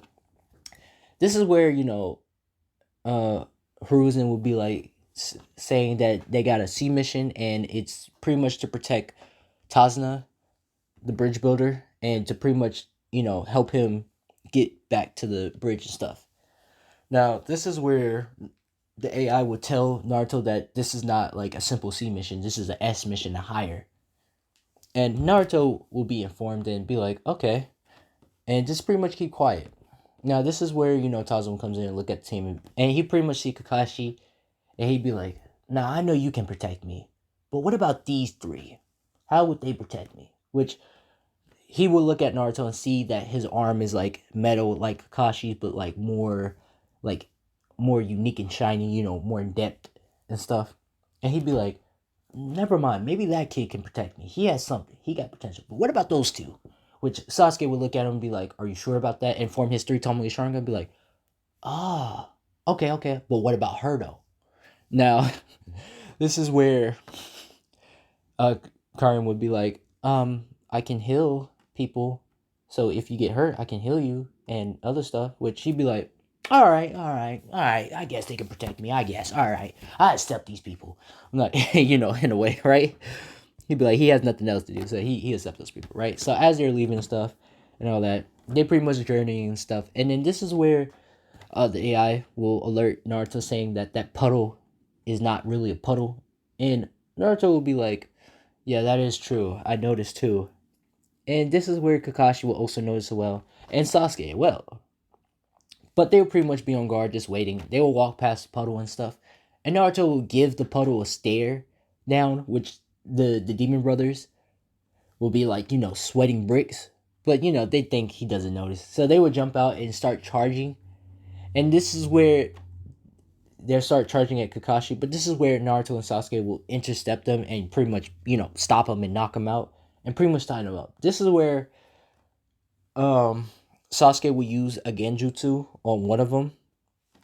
This is where Hiruzen would be saying that they got a sea mission, and it's pretty much to protect Tazna, the bridge builder, and to pretty much help him get back to the bridge and stuff. Now this is where the AI will tell Naruto that this is not a simple C mission. This is a S mission and higher. And Naruto will be informed and be like, okay. And just pretty much keep quiet. Now this is where, Tazuma comes in and look at the team. And he pretty much see Kakashi. And he'd be like, nah, I know you can protect me. But what about these 3? How would they protect me? Which he will look at Naruto and see that his arm is metal like Kakashi's, but more unique and shiny, more in depth and stuff. And he'd be like, never mind, maybe that kid can protect me. He has something. He got potential. But what about those 2? Which Sasuke would look at him and be like, are you sure about that? And form his 3 Tomoe Sharingan and be like, okay. But what about her though? Now, this is where Karin would be like, I can heal people. So if you get hurt, I can heal you and other stuff. Which she'd be like, all right. I guess they can protect me. I guess. All right. I accept these people. I'm not, in a way, right? He'd be like, he has nothing else to do. So he accepts those people, right? So as they're leaving and stuff and all that, they're pretty much journeying and stuff. And then this is where the AI will alert Naruto saying that puddle is not really a puddle. And Naruto will be like, yeah, that is true. I noticed too. And this is where Kakashi will also notice as well. And Sasuke as well. But they will pretty much be on guard, just waiting. They will walk past the puddle and stuff. And Naruto will give the puddle a stare down, which the Demon Brothers will be sweating bricks. But, they think he doesn't notice. So they will jump out and start charging. And this is where they'll start charging at Kakashi. But this is where Naruto and Sasuke will intercept them and pretty much, stop them and knock them out. And pretty much tie them up. This is where Sasuke will use a genjutsu on one of them,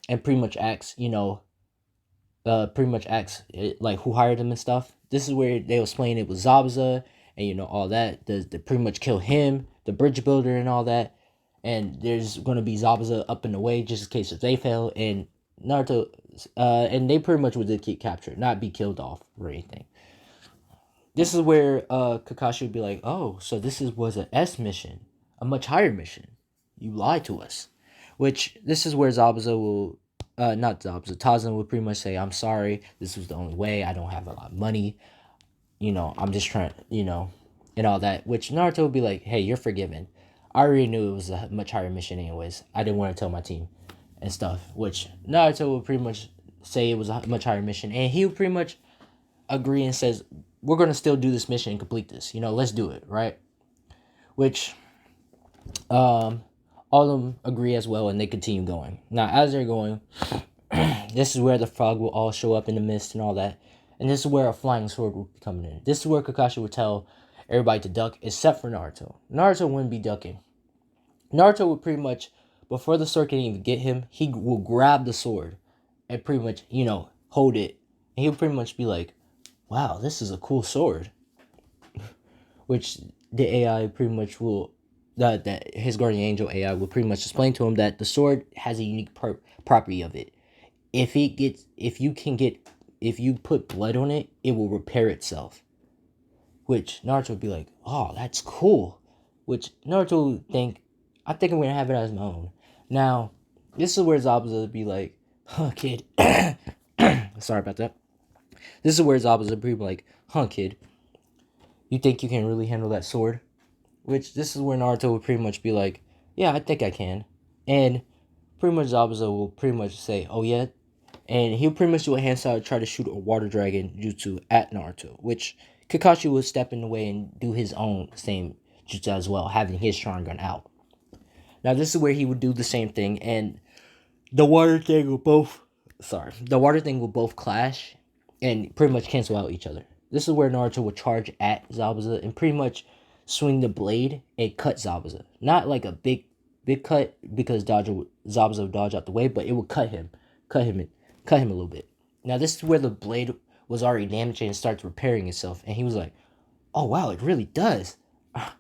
and pretty much asks, who hired him and stuff. this is where they was playing it with Zabuza and all that. They pretty much kill him, the bridge builder, and all that. And there's gonna be Zabuza up in the way just in case if they fail. And Naruto, and they pretty much would get captured, not be killed off or anything. This is where Kakashi would be like, "Oh, so was an S mission, a much higher mission. You lied to us." Which this is where Zabuza will, not Zabuza, Tazen would pretty much say, "I'm sorry. This was the only way. I don't have a lot of money. I'm just trying, and all that." Which Naruto would be like, "Hey, you're forgiven. I already knew it was a much higher mission, anyways. I didn't want to tell my team and stuff." Which Naruto would pretty much say it was a much higher mission, and he would pretty much agree and says, "We're gonna still do this mission and complete this. Let's do it, right?" Which all of them agree as well, and they continue going. Now, as they're going, this is where the frog will all show up in the mist and all that, and this is where a flying sword will be coming in. This is where Kakashi would tell everybody to duck, except for Naruto. Naruto wouldn't be ducking. Naruto would pretty much, before the sword can even get him, he will grab the sword and pretty much, hold it, and he would pretty much be like, "Wow, this is a cool sword." Which the AI pretty much will, that his guardian angel AI will pretty much explain to him that the sword has a unique property of it. If you put blood on it, it will repair itself. Which Naruto would be like, "Oh, that's cool." Which Naruto would think, "I think I'm gonna have it as my own." Now, this is where Zabuza would be like, "Huh, kid." Sorry about that. This is where Zabuza would be like, "Huh, kid. You think you can really handle that sword?" Which this is where Naruto would pretty much be like, "Yeah, I think I can." And pretty much Zabuza will pretty much say, "Oh yeah." And he'll pretty much do a hand side, try to shoot a water dragon jutsu at Naruto. Which Kakashi will step in the way and do his own same jutsu as well, having his Sharingan out. Now this is where he would do the same thing, and the water thing will both clash and pretty much cancel out each other. This is where Naruto would charge at Zabuza and pretty much swing the blade and cut Zabuza. Not like a big cut because Zabuza would dodge out the way, but it would cut him a little bit. Now this is where the blade was already damaged and it starts repairing itself, and he was like, "Oh wow, it really does.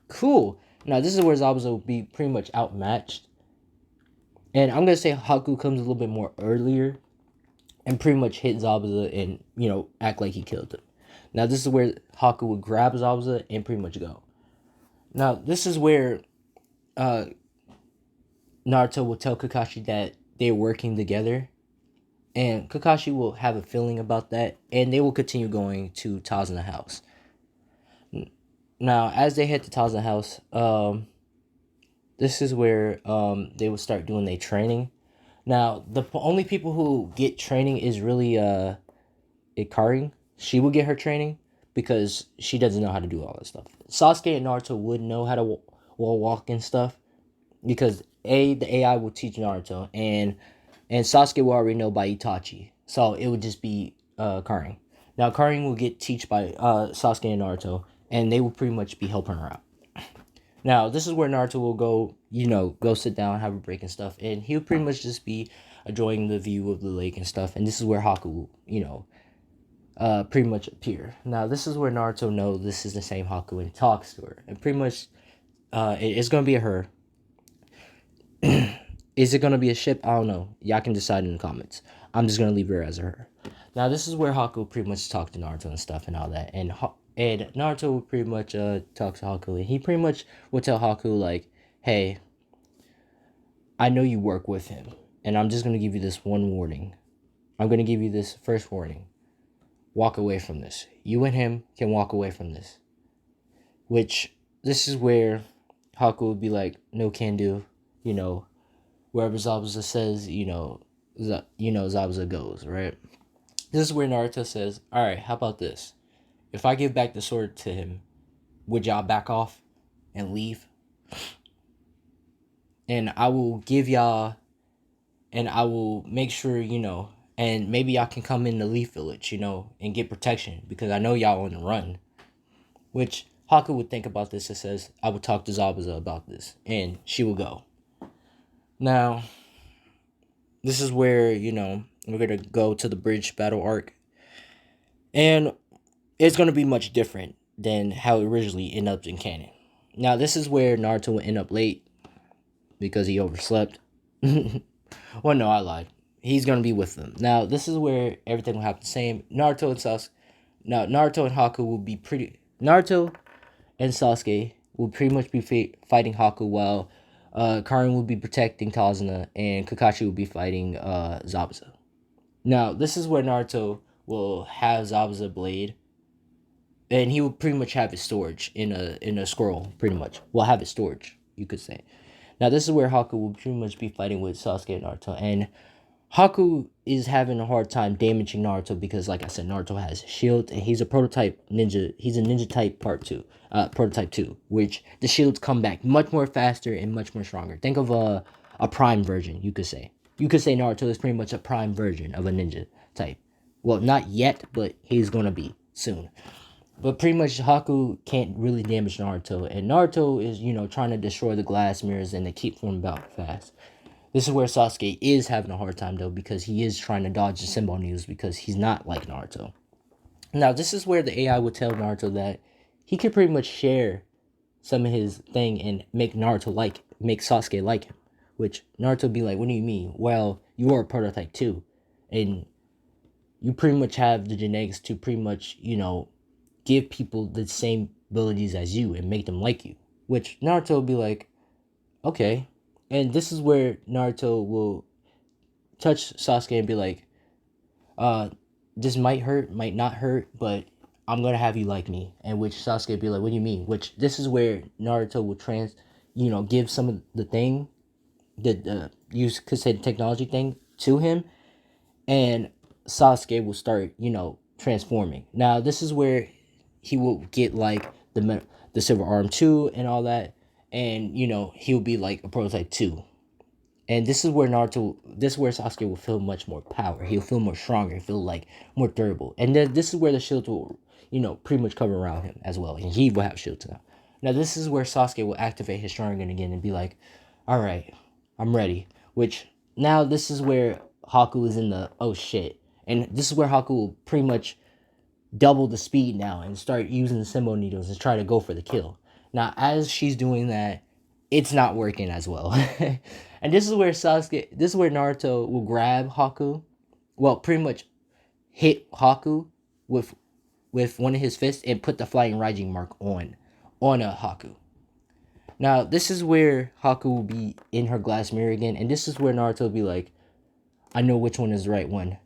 Cool." Now this is where Zabuza would be pretty much outmatched. And I'm gonna say Haku comes a little bit more earlier and pretty much hit Zabuza and, act like he killed him. Now this is where Haku would grab Zabuza and pretty much go. Now this is where Naruto will tell Kakashi that they're working together. And Kakashi will have a feeling about that, and they will continue going to Tazen house. Now, as they head to Tazen house, this is where they will start doing their training. Now, the only people who get training is really Ikari. She will get her training because she doesn't know how to do all that stuff. Sasuke and Naruto would know how to wall walk and stuff because the AI will teach Naruto, and Sasuke will already know by Itachi. So it would just be Karin. Now Karin will get taught by Sasuke and Naruto, and they will pretty much be helping her out. Now this is where Naruto will go, go sit down, have a break and stuff, and he'll pretty much just be enjoying the view of the lake and stuff. And this is where Haku will, pretty much appear. Now this is where Naruto knows this is the same Haku and talks to her, and pretty much it's gonna be a her. Is it gonna be a ship? I don't know. Y'all can decide in the comments. I'm just gonna leave her as a her. Now this is where Haku pretty much talked to Naruto and stuff and all that, and Naruto would pretty much talk to Haku, and he pretty much would tell Haku like, "Hey, I know you work with him, and I'm just gonna give you this one warning. I'm gonna give you this first warning. Walk away from this. You and him can walk away from this." Which this is where Haku would be like, "No can do," wherever Zabuza says, Zabuza goes, right? This is where Naruto says, "All right, how about this? If I give back the sword to him, would y'all back off and leave? And I will give y'all, and I will make sure, and maybe y'all can come in the Leaf Village, and get protection because I know y'all on the run." Which Haku would think about this and says, "I would talk to Zabuza about this," and she will go. Now, this is where, we're going to go to the bridge battle arc. And it's going to be much different than how it originally ended up in canon. Now, this is where Naruto will end up late because he overslept. Well, no, I lied. He's going to be with them. Now, this is where everything will happen the same. Naruto and Sasuke. Now, Naruto and Haku will be pretty. Naruto and Sasuke will pretty much be fighting Haku while Karin will be protecting Kazuna and Kakashi will be fighting Zabuza. Now, this is where Naruto will have Zabuza blade, and he will pretty much have his storage in a scroll. Pretty much, will have his storage, you could say. Now, this is where Haku will pretty much be fighting with Sasuke and Naruto, and Haku is having a hard time damaging Naruto because, like I said, Naruto has shield and he's a prototype ninja. He's a ninja type prototype 2, which the shields come back much more faster and much more stronger. Think of a prime version, you could say. You could say Naruto is pretty much a prime version of a ninja type. Well, not yet, but he's gonna be soon. But pretty much Haku can't really damage Naruto, and Naruto is, trying to destroy the glass mirrors and to keep them about fast. This is where Sasuke is having a hard time though, because he is trying to dodge the symbol needles because he's not like Naruto. Now, this is where the AI would tell Naruto that he could pretty much share some of his thing and make Sasuke like him. Which Naruto would be like, what do you mean? Well, you are a prototype too. And you pretty much have the genetics to pretty much, give people the same abilities as you and make them like you. Which Naruto will be like, okay. And this is where Naruto will touch Sasuke and be like, this might hurt, might not hurt, but I'm gonna have you like me. And which Sasuke will be like, what do you mean? Which this is where Naruto will give some of the thing, the use could say the technology thing to him, and Sasuke will start, transforming. Now this is where he will get like the silver arm 2 and all that, and he'll be like a prototype 2. And this is where Sasuke will feel much more power. He'll feel more stronger. He'll feel like more durable. And then this is where the shield will, pretty much cover around him as well. And he will have shields now. Now this is where Sasuke will activate his Sharingan again and be like, all right, I'm ready. Which now this is where Haku is in the, oh shit. And this is where Haku will pretty much double the speed now and start using the symbol needles and try to go for the kill. Now, as she's doing that, it's not working as well. And this is where Naruto will grab Haku. Well, pretty much hit Haku with one of his fists and put the flying Raijin mark on a Haku. Now, this is where Haku will be in her glass mirror again, and this is where Naruto will be like, I know which one is the right one.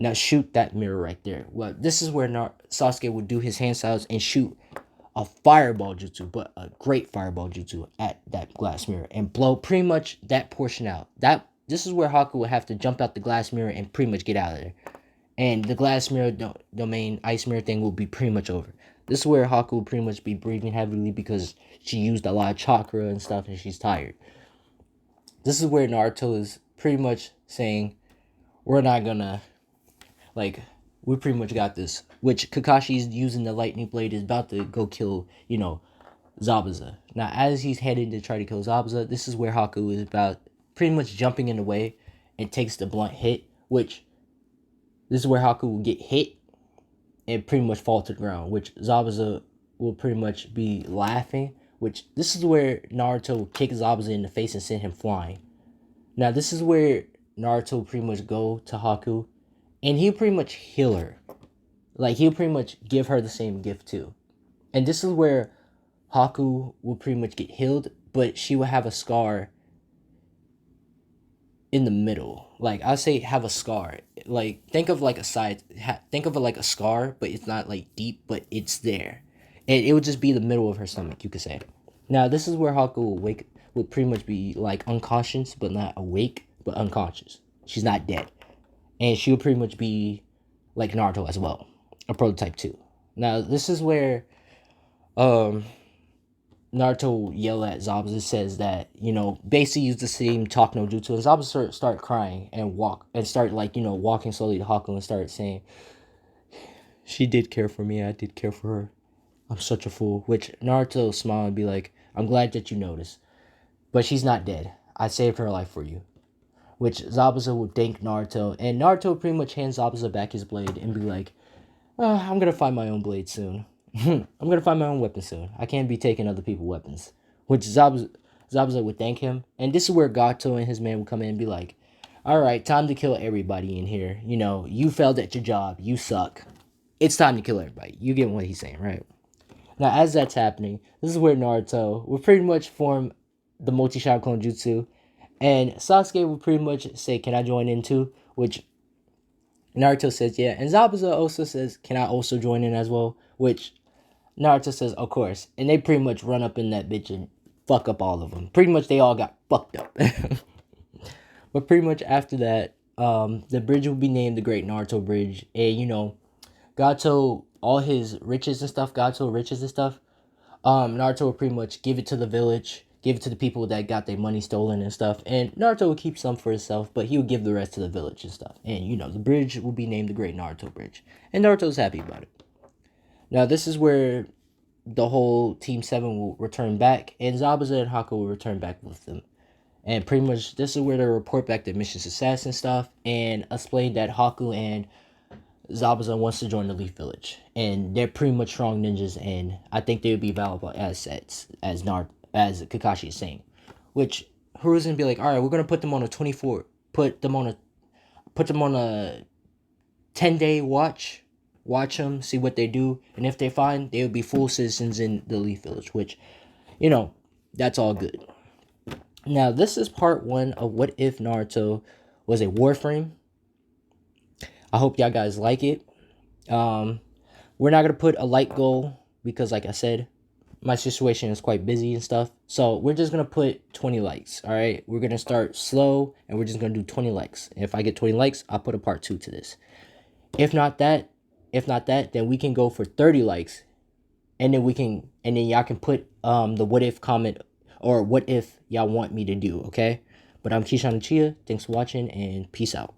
Now shoot that mirror right there. Well, this is where Sasuke would do his hand styles and shoot a fireball jutsu, but a great fireball jutsu at that glass mirror and blow pretty much that portion out. This is where Haku would have to jump out the glass mirror and pretty much get out of there. And the glass mirror domain ice mirror thing will be pretty much over. This is where Haku will pretty much be breathing heavily because she used a lot of chakra and stuff and she's tired. This is where Naruto is pretty much saying, we're not gonna, like, we pretty much got this. Which Kakashi's using the lightning blade is about to go kill, Zabuza. Now, as he's heading to try to kill Zabuza, this is where Haku is about pretty much jumping in the way and takes the blunt hit. Which, this is where Haku will get hit and pretty much fall to the ground. Which Zabuza will pretty much be laughing. Which, this is where Naruto will kick Zabuza in the face and send him flying. Now, this is where Naruto will pretty much go to Haku and he'll pretty much heal her. Like, he'll pretty much give her the same gift too. And this is where Haku will pretty much get healed, but she will have a scar in the middle. Like, I say have a scar. Like, think of like think of it like a scar, but it's not like deep, but it's there. And it would just be the middle of her stomach, you could say. Now, this is where Haku will pretty much be like unconscious, but not awake, but unconscious. She's not dead. And she'll pretty much be like Naruto as well, a prototype 2. Now, this is where Naruto will yell at Zabuza, says that, basically use the same talk no jutsu, and Zabuza start crying and start walking slowly to Haku and start saying, she did care for me, I did care for her. I'm such a fool. Which Naruto smile and be like, I'm glad that you noticed. But she's not dead. I saved her life for you. Which Zabuza would thank Naruto, and Naruto pretty much hands Zabuza back his blade and be like, I'm gonna find my own blade soon. I'm gonna find my own weapon soon. I can't be taking other people's weapons. Which Zabuza would thank him. And this is where Gato and his man would come in and be like, alright, time to kill everybody in here. You know, you failed at your job. You suck. It's time to kill everybody. You get what he's saying, right? Now, as that's happening, this is where Naruto will pretty much form the multi-shot clone jutsu. And Sasuke will pretty much say, can I join in too? Which Naruto says, yeah. And Zabuza also says, can I also join in as well? Which Naruto says, of course. And they pretty much run up in that bitch and fuck up all of them. Pretty much they all got fucked up. But pretty much after that, the bridge will be named the Great Naruto Bridge. And, you know, Gato, all his riches and stuff, Naruto will pretty much give it to the village, give it to the people that got their money stolen and stuff. And Naruto will keep some for himself, but he will give the rest to the village and stuff. And, you know, the bridge will be named the Great Naruto Bridge. And Naruto's happy about it. Now, this is where the whole Team 7 will return back, and Zabuza and Haku will return back with them. And pretty much, this is where they report back their mission success and stuff, and explain that Haku and Zabuza wants to join the Leaf Village. And they're pretty much strong ninjas, and I think they would be valuable assets, as Kakashi is saying. Which, Haru's gonna be like, alright, we're gonna put them on a 10-day watch them, see what they do, and if they find, they would be full citizens in the Leaf Village, which, you know, that's all good. Now, this is part 1 of What If Naruto was a Warframe. I hope y'all guys like it. We're not going to put a like goal because, like I said, my situation is quite busy and stuff. So, we're just going to put 20 likes, all right? We're going to start slow, and we're just going to do 20 likes. And if I get 20 likes, I'll put a part 2 to this. If not that, then we can go for 30 likes, and then y'all can put the what if comment, or what if y'all want me to do, okay? But I'm Keyshawn Chia. Thanks for watching, and peace out.